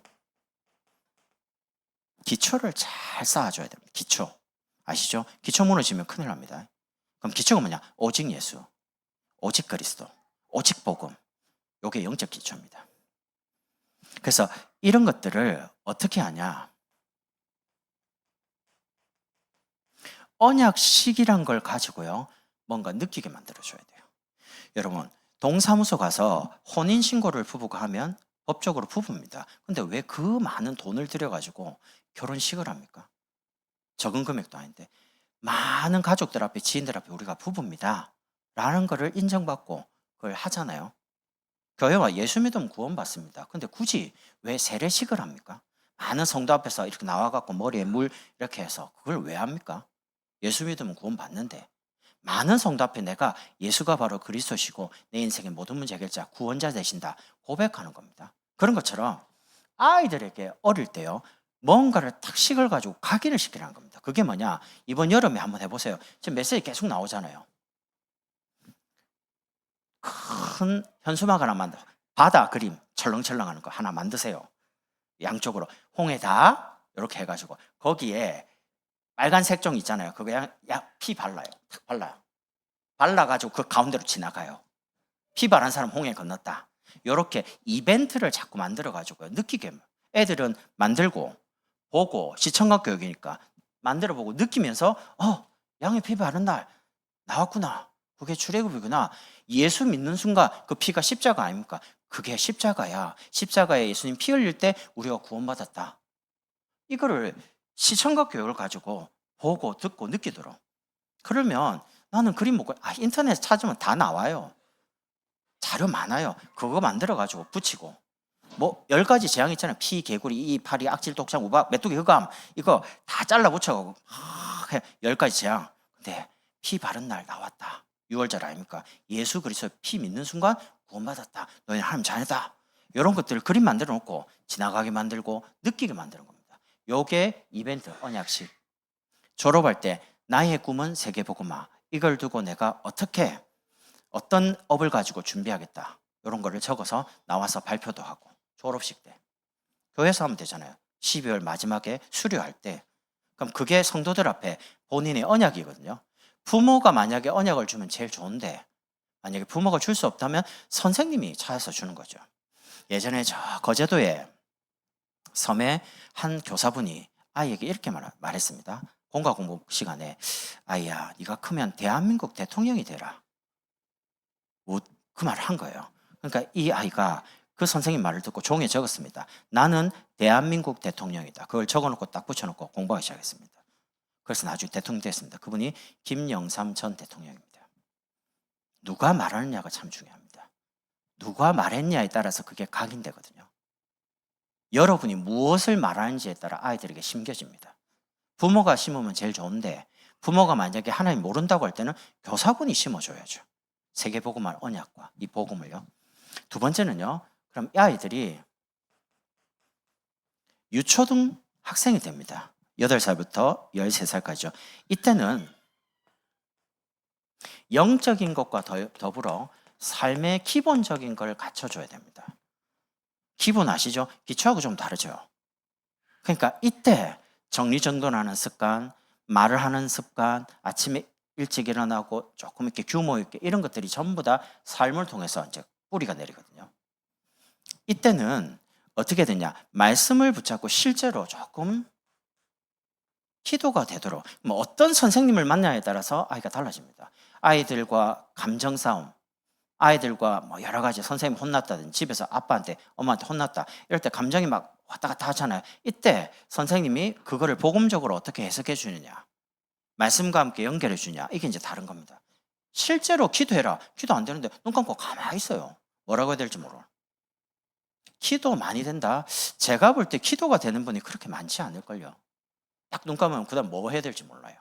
기초를 잘 쌓아줘야 됩니다. 기초. 아시죠? 기초 무너지면 큰일 납니다. 그럼 기초가 뭐냐? 오직 예수, 오직 그리스도, 오직 복음. 요게 영적 기초입니다. 그래서 이런 것들을 어떻게 하냐? 언약식이란 걸 가지고요. 뭔가 느끼게 만들어줘야 돼요. 여러분, 동사무소 가서 혼인신고를 부부가 하면 법적으로 부부입니다. 근데 왜 그 많은 돈을 들여가지고 결혼식을 합니까? 적은 금액도 아닌데. 많은 가족들 앞에, 지인들 앞에 우리가 부부입니다 라는 거를 인정받고 그걸 하잖아요. 교회와 예수 믿으면 구원받습니다. 근데 굳이 왜 세례식을 합니까? 많은 성도 앞에서 이렇게 나와갖고 머리에 물 이렇게 해서 그걸 왜 합니까? 예수 믿으면 구원받는데. 많은 성도 앞에 내가 예수가 바로 그리스도시고 내 인생의 모든 문제 해결자, 구원자 되신다 고백하는 겁니다. 그런 것처럼 아이들에게 어릴 때요 뭔가를 탁 식을 가지고 각인을 시키라는 겁니다. 그게 뭐냐? 이번 여름에 한번 해보세요. 지금 메시지 계속 나오잖아요. 큰 현수막 하나 만들어, 바다 그림 철렁철렁하는 거 하나 만드세요. 양쪽으로 홍해다 이렇게 해가지고 거기에 빨간색 종 있잖아요. 그거 피 발라요. 탁 발라요. 발라가지고 그 가운데로 지나가요. 피 바른 사람 홍해 건넜다. 이렇게 이벤트를 자꾸 만들어가지고 느끼게. 애들은 만들고 보고 시청각 교육이니까 만들어보고 느끼면서 양의 피 바른 날 나왔구나. 그게 출애굽이구나. 예수 믿는 순간 그 피가 십자가 아닙니까? 그게 십자가야. 십자가에 예수님 피 흘릴 때 우리가 구원받았다. 이거를 시청각 교육을 가지고 보고 듣고 느끼도록. 그러면 나는 그림 못 인터넷 찾으면 다 나와요. 자료 많아요. 그거 만들어가지고 붙이고. 뭐 10가지 재앙 있잖아요. 피, 개구리, 이, 파리, 악질, 독장, 우박, 메뚜기, 흑암 이거 다 잘라 붙여가고 10가지 재앙. 근데 피 바른 날 나왔다. 6월절 아닙니까? 예수 그리스도 피 믿는 순간 구원받았다. 너희는 하나님 자녀다. 이런 것들을 그림 만들어 놓고 지나가게 만들고 느끼게 만드는 겁니다. 요게 이벤트 언약식. 졸업할 때 나의 꿈은 세계복음화. 이걸 두고 내가 어떻게 어떤 업을 가지고 준비하겠다. 이런 거를 적어서 나와서 발표도 하고. 졸업식 때 교회에서 하면 되잖아요. 12월 마지막에 수료할 때, 그럼 그게 성도들 앞에 본인의 언약이거든요. 부모가 만약에 언약을 주면 제일 좋은데 만약에 부모가 줄 수 없다면 선생님이 찾아서 주는 거죠. 예전에 저 거제도에 섬에 한 교사분이 아이에게 이렇게 말했습니다. 공과 공부 시간에 아이야, 네가 크면 대한민국 대통령이 되라. 그 말을 한 거예요. 그러니까 이 아이가 그 선생님 말을 듣고 종이에 적었습니다. 나는 대한민국 대통령이다. 그걸 적어놓고 딱 붙여놓고 공부하기 시작했습니다. 그래서 나중에 대통령 됐습니다. 그분이 김영삼 전 대통령입니다. 누가 말하느냐가 참 중요합니다. 누가 말했냐에 따라서 그게 각인되거든요. 여러분이 무엇을 말하는지에 따라 아이들에게 심겨집니다. 부모가 심으면 제일 좋은데 부모가 만약에 하나님 모른다고 할 때는 교사분이 심어줘야죠. 세계복음화 언약과 이 복음을요. 두 번째는요. 그럼 이 아이들이 유초등 학생이 됩니다. 8살부터 13살까지죠. 이때는 영적인 것과 더불어 삶의 기본적인 걸 갖춰줘야 됩니다. 기본 아시죠? 기초하고 좀 다르죠. 그러니까 이때 정리정돈하는 습관, 말을 하는 습관, 아침에 일찍 일어나고 조금 이렇게 규모 있게 이런 것들이 전부 다 삶을 통해서 이제 뿌리가 내리거든요. 이때는 어떻게 되냐? 말씀을 붙잡고 실제로 조금 기도가 되도록 뭐 어떤 선생님을 만나냐에 따라서 아이가 달라집니다. 아이들과 감정 싸움, 아이들과 뭐 여러 가지 선생님 혼났다든지 집에서 아빠한테 엄마한테 혼났다 이럴 때 감정이 막 왔다 갔다 하잖아요. 이때 선생님이 그거를 복음적으로 어떻게 해석해 주느냐, 말씀과 함께 연결해 주냐, 이게 이제 다른 겁니다. 실제로 기도해라. 기도 안 되는데 눈 감고 가만히 있어요. 뭐라고 해야 될지 모르. 기도 많이 된다. 제가 볼 때 기도가 되는 분이 그렇게 많지 않을걸요. 딱 눈 감으면 그다음 뭐 해야 될지 몰라요.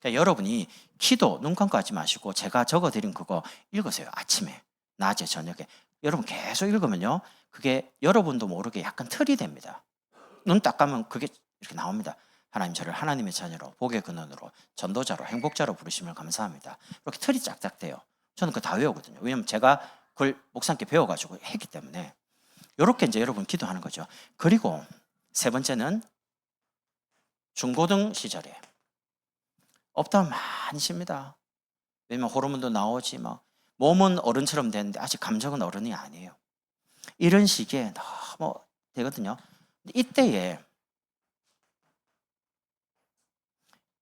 그러니까 여러분이 기도 눈 감고 하지 마시고 제가 적어드린 그거 읽으세요. 아침에, 낮에, 저녁에. 여러분 계속 읽으면요. 그게 여러분도 모르게 약간 틀이 됩니다. 눈 딱 감으면 그게 이렇게 나옵니다. 하나님 저를 하나님의 자녀로 복의 근원으로 전도자로 행복자로 부르시면 감사합니다. 이렇게 틀이 짝짝 돼요. 저는 그거 다 외우거든요. 왜냐면 제가 그걸 목사님께 배워가지고 했기 때문에 이렇게 이제 여러분 기도하는 거죠. 그리고 세 번째는 중고등 시절에 없다면 많이 쉽니다. 왜냐면 호르몬도 나오지 막 몸은 어른처럼 되는데 아직 감정은 어른이 아니에요. 이런 시기에 너무 되거든요. 이때에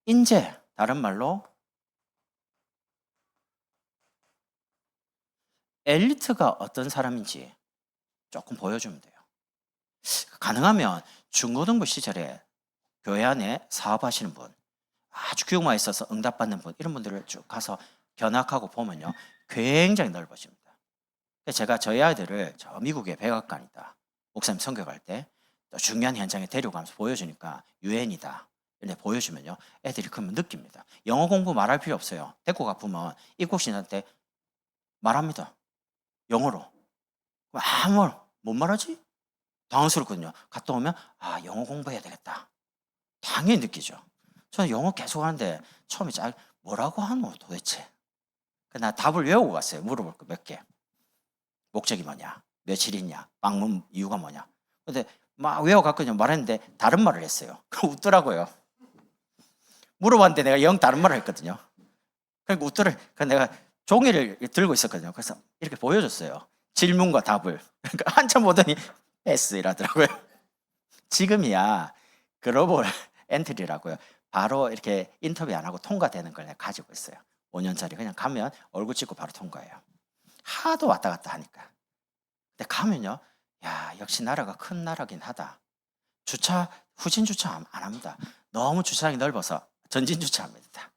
인재, 다른 말로 엘리트가 어떤 사람인지 조금 보여주면 돼요. 가능하면 중고등부 시절에 교회 안에 사업하시는 분, 아주 교육만 있어서 응답받는 분, 이런 분들을 쭉 가서 견학하고 보면요. 굉장히 넓어집니다. 제가 저희 아이들을 저 미국의 백악관이다. 목사님 선교갈 때 또 중요한 현장에 데려가면서 보여주니까 유엔이다. 이렇게 보여주면요. 애들이 그러면 느낍니다. 영어 공부 말할 필요 없어요. 데리고 가보면 입국신한테 말합니다. 영어로. 아무 못 말하지? 당황스럽거든요. 갔다 오면 아 영어 공부해야 되겠다. 당연히 느끼죠. 저는 영어 계속 하는데 처음에 뭐라고 하노 도대체. 나 답을 외우고 갔어요. 물어볼 거 몇 개. 목적이 뭐냐? 며칠 있냐? 방문 이유가 뭐냐? 근데 막 외워갔거든요. 말했는데 다른 말을 했어요. 그럼 웃더라고요. 물어봤는데 내가 영 다른 말을 했거든요. 그러니까 웃더래. 그래서 내가 종이를 들고 있었거든요. 그래서 이렇게 보여줬어요. 질문과 답을. 그러니까 한참 보더니 S 이라더라고요. 지금이야 글로벌 엔트리라고요. 바로 이렇게 인터뷰 안 하고 통과되는 걸 내가 가지고 있어요. 5년짜리 그냥 가면 얼굴 찍고 바로 통과해요. 하도 왔다 갔다 하니까. 근데 가면요. 야 역시 나라가 큰 나라긴 하다. 후진 주차 안 합니다. 너무 주차장이 넓어서 전진 주차합니다.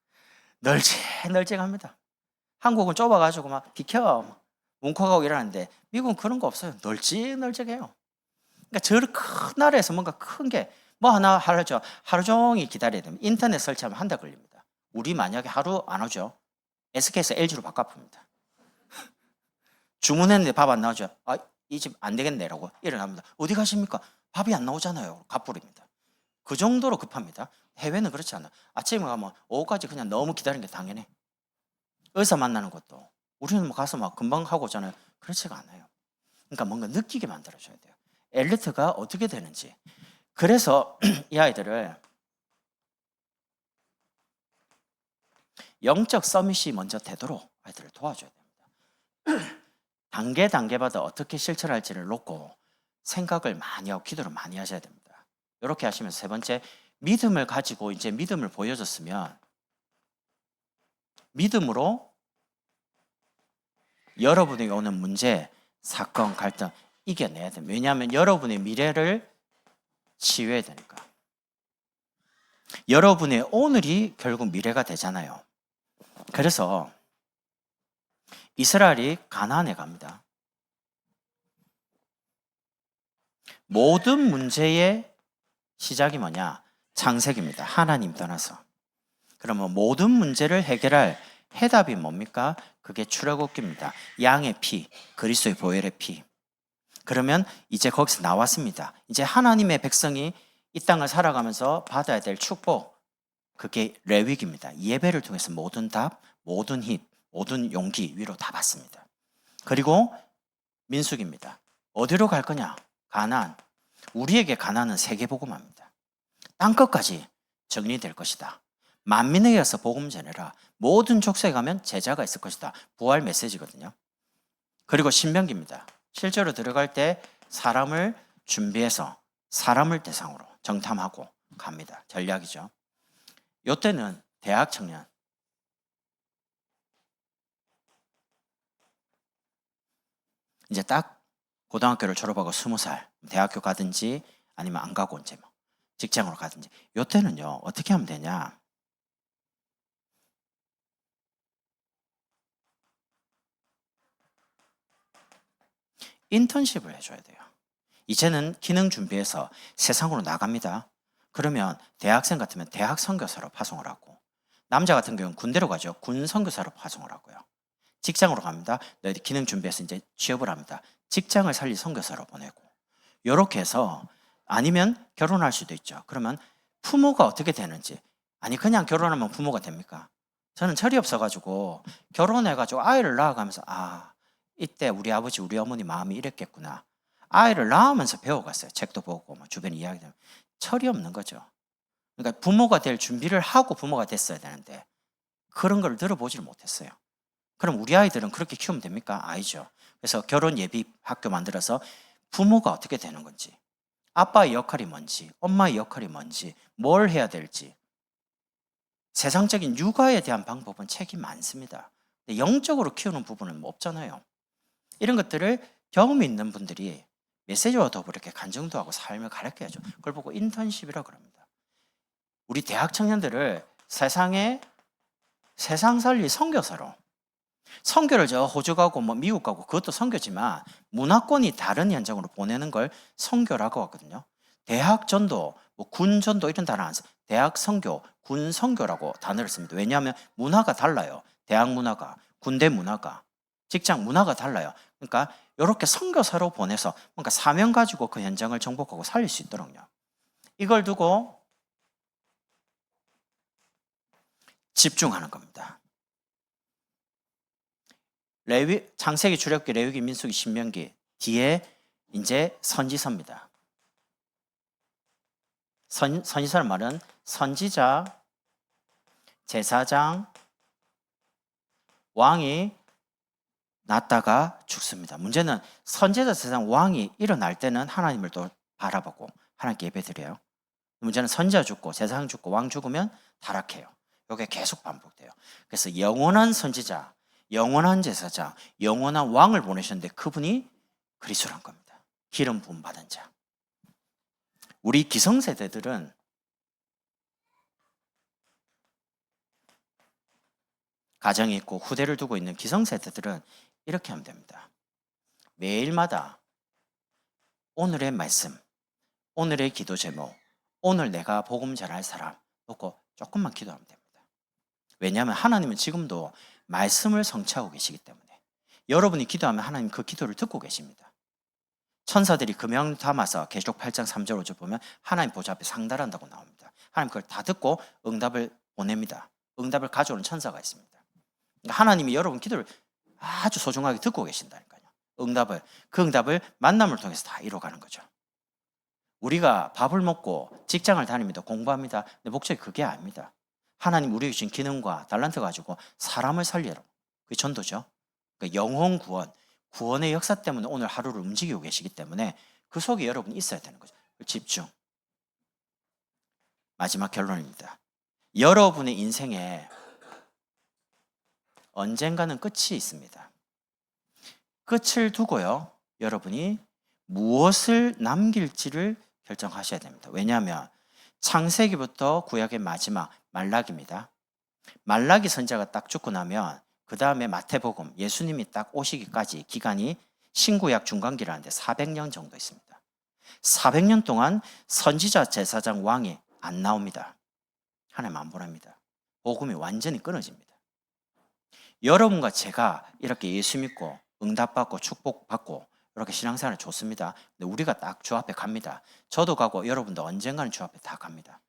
널찍널찍합니다. 한국은 좁아가지고 막 비켜 뭉쳐가고 이러는데 미국은 그런 거 없어요. 널찍널찍해요. 그러니까 저 큰 나라에서 뭔가 큰 게 뭐 하나 하죠. 하루 종일 기다려야 됩니다. 인터넷 설치하면 한 달 걸립니다. 우리 만약에 하루 안 오죠. SK에서 LG로 바꿔봅니다. 주문했는데 밥 안 나오죠. 아, 이 집 안 되겠네라고 일어납니다. 어디 가십니까? 밥이 안 나오잖아요. 갑부립니다. 그 정도로 급합니다. 해외는 그렇지 않아요. 아침에 가면 오후까지 그냥 너무 기다리는 게 당연해. 의사 만나는 것도 우리는 뭐 가서 막 금방 하고 오잖아요. 그렇지가 않아요. 그러니까 뭔가 느끼게 만들어줘야 돼요. 엘리트가 어떻게 되는지. 그래서 이 아이들을 영적 서밋이 먼저 되도록 아이들을 도와줘야 됩니다. 단계마다 어떻게 실천할지를 놓고 생각을 많이 하고 기도를 많이 하셔야 됩니다. 이렇게 하시면서 세 번째, 믿음을 가지고 이제 믿음을 보여줬으면 믿음으로 여러분에게 오는 문제, 사건, 갈등 이겨내야 됩니다. 왜냐하면 여러분의 미래를 치유해야 되니까. 여러분의 오늘이 결국 미래가 되잖아요. 그래서 이스라엘이 가나안에 갑니다. 모든 문제의 시작이 뭐냐? 창세기입니다. 하나님 떠나서. 그러면 모든 문제를 해결할 해답이 뭡니까? 그게 출애굽기입니다. 양의 피, 그리스도의 보혈의 피. 그러면 이제 거기서 나왔습니다. 이제 하나님의 백성이 이 땅을 살아가면서 받아야 될 축복, 그게 레위기입니다. 예배를 통해서 모든 답, 모든 힘, 모든 용기, 위로 다 받습니다. 그리고 민수기입니다. 어디로 갈 거냐? 가나안. 우리에게 가나안은 세계복음화입니다. 땅끝까지 정리될 것이다. 만민에게 가서 복음 전해라. 모든 족속에 가면 제자가 있을 것이다. 부활 메시지거든요. 그리고 신명기입니다. 실제로 들어갈 때 사람을 준비해서 사람을 대상으로 정탐하고 갑니다. 전략이죠. 이때는 대학 청년, 이제 딱 고등학교를 졸업하고 20살, 대학교 가든지 아니면 안 가고 이제 뭐 직장으로 가든지. 이때는요 어떻게 하면 되냐? 인턴십을 해줘야 돼요. 이제는 기능 준비해서 세상으로 나갑니다. 그러면 대학생 같으면 대학 선교사로 파송을 하고, 남자 같은 경우는 군대로 가죠. 군 선교사로 파송을 하고요. 직장으로 갑니다. 너희들 기능 준비해서 이제 취업을 합니다. 직장을 살릴 선교사로 보내고, 이렇게 해서, 아니면 결혼할 수도 있죠. 그러면 부모가 어떻게 되는지. 아니 그냥 결혼하면 부모가 됩니까? 저는 철이 없어가지고 결혼해가지고 아이를 낳아가면서 이때 우리 아버지 우리 어머니 마음이 이랬겠구나. 아이를 낳으면서 배워갔어요. 책도 보고 뭐 주변 이야기 들으면. 철이 없는 거죠. 그러니까 부모가 될 준비를 하고 부모가 됐어야 되는데 그런 걸 들어보지를 못했어요. 그럼 우리 아이들은 그렇게 키우면 됩니까? 아니죠. 그래서 결혼 예비 학교 만들어서 부모가 어떻게 되는 건지, 아빠의 역할이 뭔지, 엄마의 역할이 뭔지, 뭘 해야 될지, 세상적인 육아에 대한 방법은 책이 많습니다. 근데 영적으로 키우는 부분은 뭐 없잖아요. 이런 것들을 경험이 있는 분들이 메시지와 더불어 이렇게 간증도 하고 삶을 가르쳐야죠. 그걸 보고 인턴십이라고 그럽니다. 우리 대학 청년들을 세상 살리 선교사로, 선교를 저 호주 가고 뭐 미국 가고 그것도 선교지만 문화권이 다른 현장으로 보내는 걸 선교라고 하거든요. 대학 전도, 뭐 군 전도 이런 단어 안 써. 대학 선교, 군 선교라고 단어를 씁니다. 왜냐하면 문화가 달라요. 대학 문화가, 군대 문화가, 직장 문화가 달라요. 그러니까 이렇게 선교사로 보내서 뭔가 사명 가지고 그 현장을 정복하고 살릴 수 있도록요. 이걸 두고 집중하는 겁니다. 레위, 창세기, 출애굽기, 레위기, 민수기, 신명기 뒤에 이제 선지서입니다. 선지서는 말은 선지자, 제사장, 왕이 낳다가 죽습니다. 문제는 선지자, 제사장, 왕이 일어날 때는 하나님을 또 바라보고 하나님께 예배드려요. 문제는 선지자 죽고 제사장 죽고 왕 죽으면 타락해요. 이게 계속 반복돼요. 그래서 영원한 선지자, 영원한 제사장, 영원한 왕을 보내셨는데 그분이 그리스도란 겁니다. 기름 부음 받은 자. 우리 기성세대들은 가정이 있고 후대를 두고 있는 기성세대들은 이렇게 하면 됩니다. 매일마다 오늘의 말씀, 오늘의 기도 제목, 오늘 내가 복음 전할 사람 놓고 조금만 기도하면 됩니다. 왜냐하면 하나님은 지금도 말씀을 성취하고 계시기 때문에 여러분이 기도하면 하나님 그 기도를 듣고 계십니다. 천사들이 금영 담아서 계시록 8장 3절 5절 보면 하나님 보좌 앞에 상달한다고 나옵니다. 하나님 그걸 다 듣고 응답을 보냅니다. 응답을 가져오는 천사가 있습니다. 그러니까 하나님이 여러분 기도를 아주 소중하게 듣고 계신다니까요. 그 응답을 만남을 통해서 다 이뤄가는 거죠. 우리가 밥을 먹고 직장을 다닙니다. 공부합니다. 근데 목적이 그게 아닙니다. 하나님 우리에게 주신 기능과 달란트 가지고 사람을 살리라. 그게 전도죠. 그러니까 영혼 구원, 구원의 역사 때문에 오늘 하루를 움직이고 계시기 때문에 그 속에 여러분이 있어야 되는 거죠. 집중. 마지막 결론입니다. 여러분의 인생에 언젠가는 끝이 있습니다. 끝을 두고요, 여러분이 무엇을 남길지를 결정하셔야 됩니다. 왜냐하면 창세기부터 구약의 마지막 말라기입니다. 말라기 선지자가 딱 죽고 나면 그 다음에 마태복음, 예수님이 딱 오시기까지 기간이 신구약 중간기라는데 400년 정도 있습니다. 400년 동안 선지자, 제사장, 왕이 안 나옵니다. 하나님 안 보냅니다. 복음이 완전히 끊어집니다. 여러분과 제가 이렇게 예수 믿고 응답받고 축복받고 이렇게 신앙생활을 좋습니다. 근데 우리가 딱 주 앞에 갑니다. 저도 가고 여러분도 언젠가는 주 앞에 다 갑니다.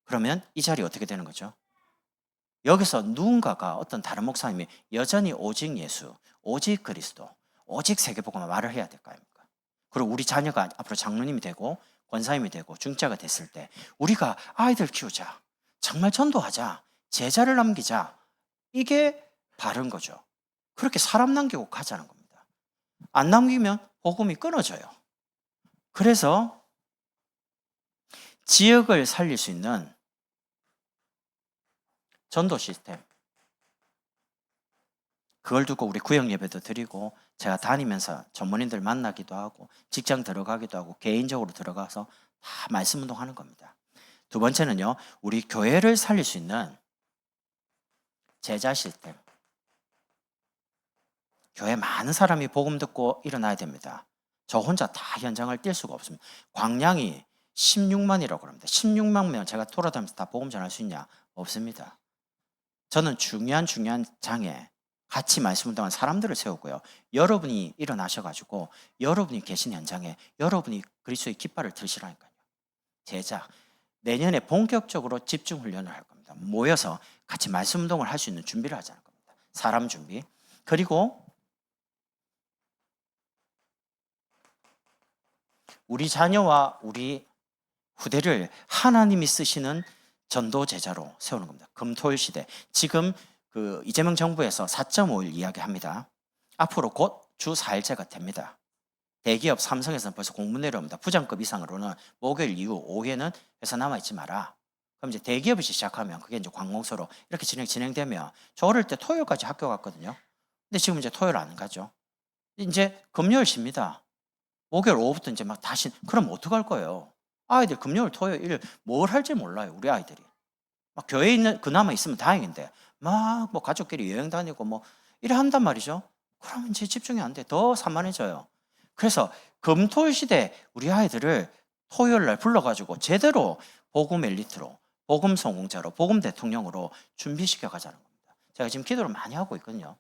그러면 이 자리 어떻게 되는 거죠? 여기서 누군가가 어떤 다른 목사님이 여전히 오직 예수, 오직 그리스도, 오직 세계복음만 말을 해야 될 거 아닙니까? 그리고 우리 자녀가 앞으로 장로님이 되고 권사님이 되고 중자가 됐을 때 우리가 아이들 키우자, 정말 전도하자, 제자를 남기자, 이게 바른 거죠. 그렇게 사람 남기고 가자는 겁니다. 안 남기면 복음이 끊어져요. 그래서 지역을 살릴 수 있는 전도 시스템, 그걸 두고 우리 구역 예배도 드리고 제가 다니면서 전문인들 만나기도 하고 직장 들어가기도 하고 개인적으로 들어가서 다 말씀 운동하는 겁니다. 두 번째는요, 우리 교회를 살릴 수 있는 제자 시스템. 교회 많은 사람이 복음 듣고 일어나야 됩니다. 저 혼자 다 현장을 뛸 수가 없습니다. 광량이 16만이라고 합니다. 16만 명 제가 돌아다니면서 다 복음 전할 수 있냐? 없습니다. 저는 중요한 장에 같이 말씀 운동한 사람들을 세우고요. 여러분이 일어나셔가지고 여러분이 계신 현장에 여러분이 그리스도의 깃발을 들시라니까요. 제자, 내년에 본격적으로 집중 훈련을 할 겁니다. 모여서 같이 말씀 운동을 할 수 있는 준비를 하자는 겁니다. 사람 준비. 그리고 우리 자녀와 우리 후대를 하나님이 쓰시는 전도 제자로 세우는 겁니다. 금토일 시대. 지금 그 이재명 정부에서 4.5일 이야기합니다. 앞으로 곧 주 4일제가 됩니다. 대기업 삼성에서는 벌써 공문 내려옵니다. 부장급 이상으로는 목요일 이후 오후에는 회사 남아있지 마라. 그럼 이제 대기업이 시작하면 그게 이제 관공서로 이렇게 진행되면 저 어릴 때 토요일까지 학교 갔거든요. 근데 지금 이제 토요일 안 가죠. 이제 금요일 쉽니다. 목요일 오후부터 이제 막 다시, 그럼 어떡할 거예요? 아이들 금요일, 토요일, 일 뭘 할지 몰라요, 우리 아이들이. 막 교회에 있는, 그나마 있으면 다행인데, 막 뭐 가족끼리 여행 다니고 뭐, 이래 한단 말이죠. 그러면 이제 집중이 안 돼. 더 산만해져요. 그래서 금토일 시대 우리 아이들을 토요일 날 불러가지고 제대로 복음 엘리트로, 복음 성공자로, 복음 대통령으로 준비시켜 가자는 겁니다. 제가 지금 기도를 많이 하고 있거든요.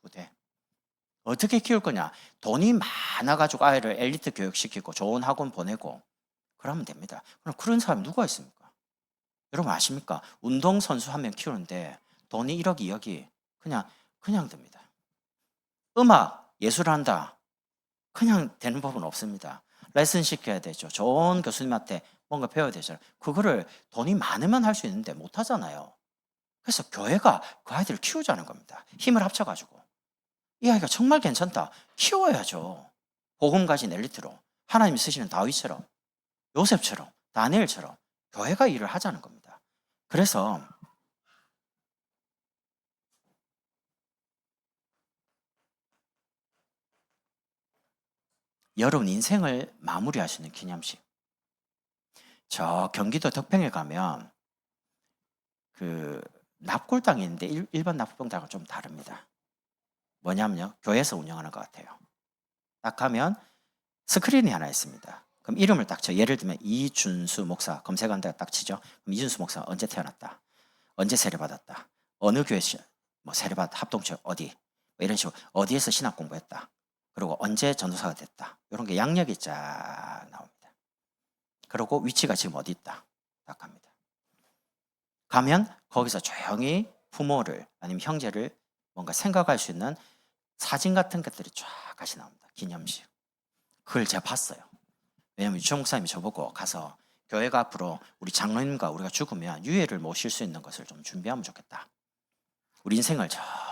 후대. 어떻게 키울 거냐? 돈이 많아가지고 아이를 엘리트 교육시키고 좋은 학원 보내고 그러면 됩니다. 그럼 그런 사람이 누가 있습니까? 여러분 아십니까? 운동선수 한 명 키우는데 돈이 1억, 2억이 그냥 듭니다. 음악, 예술을 한다. 그냥 되는 법은 없습니다. 레슨 시켜야 되죠. 좋은 교수님한테 뭔가 배워야 되죠. 그거를 돈이 많으면 할 수 있는데 못 하잖아요. 그래서 교회가 그 아이들을 키우자는 겁니다. 힘을 합쳐가지고. 이 아이가 정말 괜찮다. 키워야죠. 복음 가진 엘리트로. 하나님이 쓰시는 다윗처럼, 요셉처럼, 다니엘처럼 교회가 일을 하자는 겁니다. 그래서 여러분 인생을 마무리하시는 기념식. 저 경기도 덕평에 가면 그 납골당이 있는데 일반 납골당은 좀 다릅니다. 뭐냐면요, 교회에서 운영하는 것 같아요. 딱 가면 스크린이 하나 있습니다. 그럼 이름을 딱 쳐. 예를 들면 이준수 목사 검색한다 딱 치죠. 그럼 이준수 목사 언제 태어났다, 언제 세례받았다, 어느 교회 뭐 세례받 합동체 어디, 뭐 이런 식으로 어디에서 신학 공부했다, 그리고 언제 전도사가 됐다, 이런 게 양력이 쫙 나옵니다. 그리고 위치가 지금 어디 있다 딱 합니다. 가면 거기서 조용히 부모를 아니면 형제를 뭔가 생각할 수 있는 사진 같은 것들이 쫙 같이 나옵니다. 기념식. 그걸 제가 봤어요. 왜냐하면 유청 목사님이 저보고 가서 교회가 앞으로 우리 장로님과 우리가 죽으면 유해를 모실 수 있는 것을 좀 준비하면 좋겠다. 우리 인생을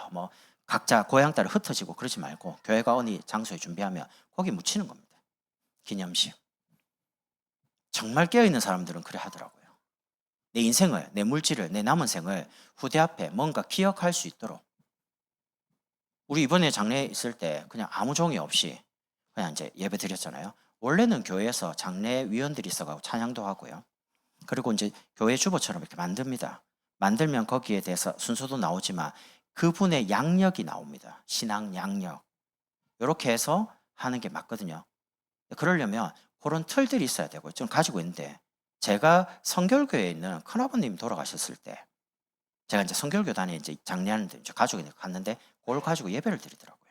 뭐 각자 고향 따라 흩어지고 그러지 말고 교회가 어느 장소에 준비하면 거기 묻히는 겁니다. 기념식. 정말 깨어있는 사람들은 그래 하더라고요. 내 인생을, 내 물질을, 내 남은 생을 후대 앞에 뭔가 기억할 수 있도록. 우리 이번에 장례에 있을 때 그냥 아무 종이 없이 그냥 이제 예배 드렸잖아요. 원래는 교회에서 장례위원들이 있어가지고 찬양도 하고요. 그리고 이제 교회 주보처럼 이렇게 만듭니다. 만들면 거기에 대해서 순서도 나오지만 그분의 양력이 나옵니다. 신앙 양력. 이렇게 해서 하는 게 맞거든요. 그러려면 그런 틀들이 있어야 되고 좀 가지고 있는데 제가 성결교회에 있는 큰아버님 돌아가셨을 때 제가 이제 성결교단에 이제 장례하는데 이제 가족이 갔는데 그걸 가지고 예배를 드리더라고요.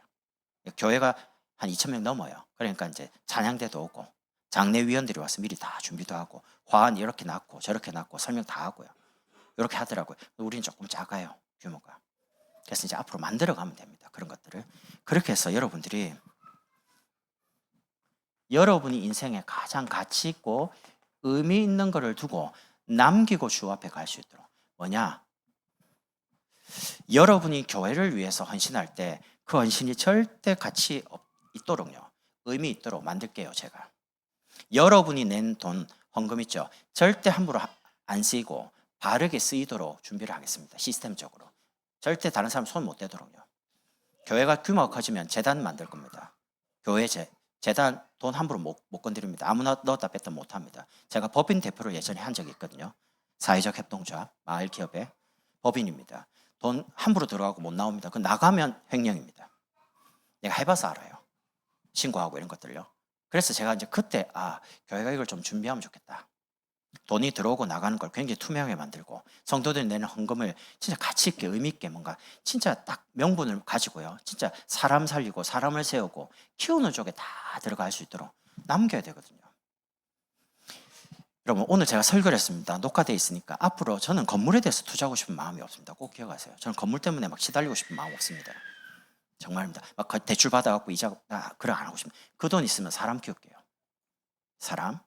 교회가 한 2,000명 넘어요. 그러니까 이제 찬양대도 오고 장례위원들이 와서 미리 다 준비도 하고 화환 이렇게 놨고 저렇게 놨고 설명 다 하고요. 이렇게 하더라고요. 우리는 조금 작아요, 규모가. 그래서 이제 앞으로 만들어가면 됩니다. 그런 것들을. 그렇게 해서 여러분들이 여러분이 인생에 가장 가치 있고 의미 있는 것을 두고 남기고 주 앞에 갈 수 있도록. 뭐냐? 여러분이 교회를 위해서 헌신할 때 그 헌신이 절대 가치 있도록요. 의미 있도록 만들게요, 제가. 여러분이 낸 돈, 헌금 있죠? 절대 함부로 안 쓰이고 바르게 쓰이도록 준비를 하겠습니다. 시스템적으로. 절대 다른 사람 손 못 대도록요. 교회가 규모가 커지면 재단 만들 겁니다. 교회 재단 돈 함부로 못 건드립니다. 아무나 넣었다 뺐다 못 합니다. 제가 법인 대표를 예전에 한 적이 있거든요. 사회적 협동조합, 마을 기업의 법인입니다. 돈 함부로 들어가고 못 나옵니다. 그 나가면 횡령입니다. 내가 해봐서 알아요. 신고하고 이런 것들요. 그래서 제가 이제 그때 교회가 이걸 좀 준비하면 좋겠다. 돈이 들어오고 나가는 걸 굉장히 투명하게 만들고 성도들이 내는 헌금을 진짜 가치 있게 의미 있게 뭔가 진짜 딱 명분을 가지고요. 진짜 사람 살리고 사람을 세우고 키우는 쪽에 다 들어갈 수 있도록 남겨야 되거든요. 여러분 오늘 제가 설교를 했습니다. 녹화되어 있으니까 앞으로 저는 건물에 대해서 투자하고 싶은 마음이 없습니다. 꼭 기억하세요. 저는 건물 때문에 막 시달리고 싶은 마음 없습니다. 정말입니다. 막 대출 받아갖고 이자 그래 안 하고 싶습니다. 그 돈 있으면 사람 키울게요. 사람.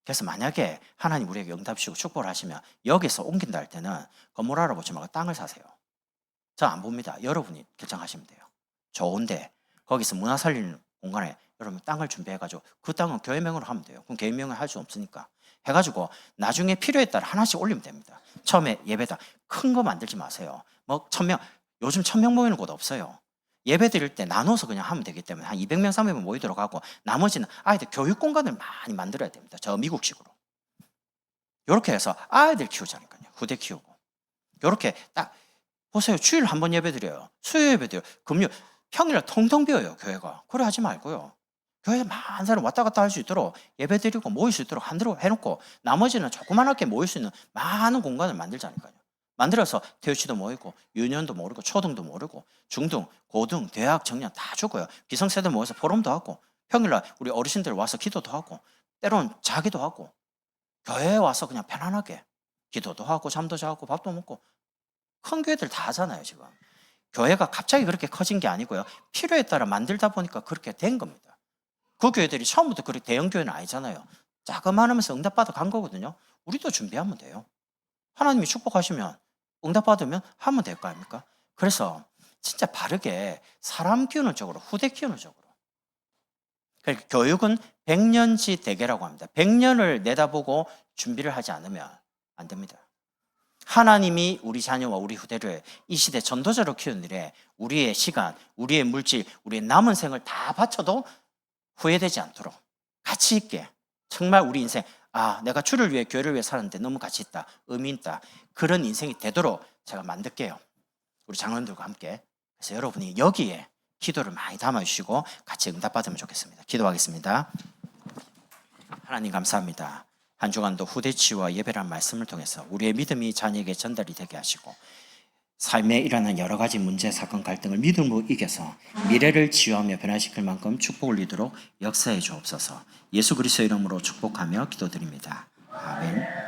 그래서 만약에 하나님 우리에게 응답 주시고 축복을 하시면 여기서 옮긴다 할 때는 건물 알아보지 말고 땅을 사세요. 저 안 봅니다. 여러분이 결정하시면 돼요. 좋은데 거기서 문화 살리는 공간에 여러분 땅을 준비해가지고 그 땅은 교회 명으로 하면 돼요. 그럼 개인 명으로 할 수 없으니까 해가지고 나중에 필요에 따라 하나씩 올리면 됩니다. 처음에 예배당 큰 거 만들지 마세요. 뭐 1,000명 요즘 1,000명 모이는 곳 없어요. 예배 드릴 때 나눠서 그냥 하면 되기 때문에 한 200명, 300명 모이도록 하고 나머지는 아이들 교육 공간을 많이 만들어야 됩니다. 저 미국식으로. 이렇게 해서 아이들 키우자니까요. 후대 키우고. 이렇게 딱 보세요. 주일 한 번 예배 드려요. 수요 예배 드려요. 금요 평일날 텅텅 비어요. 교회가. 그래 하지 말고요. 교회에 많은 사람 왔다 갔다 할 수 있도록 예배 드리고 모일 수 있도록 한대로 해놓고 나머지는 조그맣게 모일 수 있는 많은 공간을 만들자니까요. 만들어서 대유치도 모이고 유년도 모르고 초등도 모르고 중등, 고등, 대학, 청년 다 주고요. 기성세대 모여서 포럼도 하고 평일날 우리 어르신들 와서 기도도 하고 때로는 자기도 하고 교회에 와서 그냥 편안하게 기도도 하고 잠도 자고 밥도 먹고 큰 교회들 다 하잖아요 지금. 교회가 갑자기 그렇게 커진 게 아니고요. 필요에 따라 만들다 보니까 그렇게 된 겁니다. 그 교회들이 처음부터 그렇게 대형 교회는 아니잖아요. 자그마하면서 응답받아 간 거거든요. 우리도 준비하면 돼요. 하나님이 축복하시면 응답받으면 하면 될 거 아닙니까? 그래서 진짜 바르게 사람 키우는 쪽으로 후대 키우는 쪽으로. 그러니까 교육은 100년지 대계라고 합니다. 100년을 내다보고 준비를 하지 않으면 안 됩니다. 하나님이 우리 자녀와 우리 후대를 이 시대 전도자로 키우는 일에 우리의 시간, 우리의 물질, 우리의 남은 생을 다 바쳐도 후회되지 않도록 가치 있게 정말 우리 인생 내가 주를 위해 교회를 위해 살았는데 너무 가치 있다, 의미 있다 그런 인생이 되도록 제가 만들게요. 우리 장로님들과 함께. 그래서 여러분이 여기에 기도를 많이 담아주시고 같이 응답받으면 좋겠습니다. 기도하겠습니다. 하나님 감사합니다. 한 주간도 후대치유와 예배라는 말씀을 통해서 우리의 믿음이 자녀에게 전달이 되게 하시고 삶에 일어나는 여러 가지 문제, 사건, 갈등을 믿음으로 이겨서 미래를 치유하며 변화시킬 만큼 축복을 이루도록 역사해 주옵소서. 예수 그리스도의 이름으로 축복하며 기도드립니다. 아멘.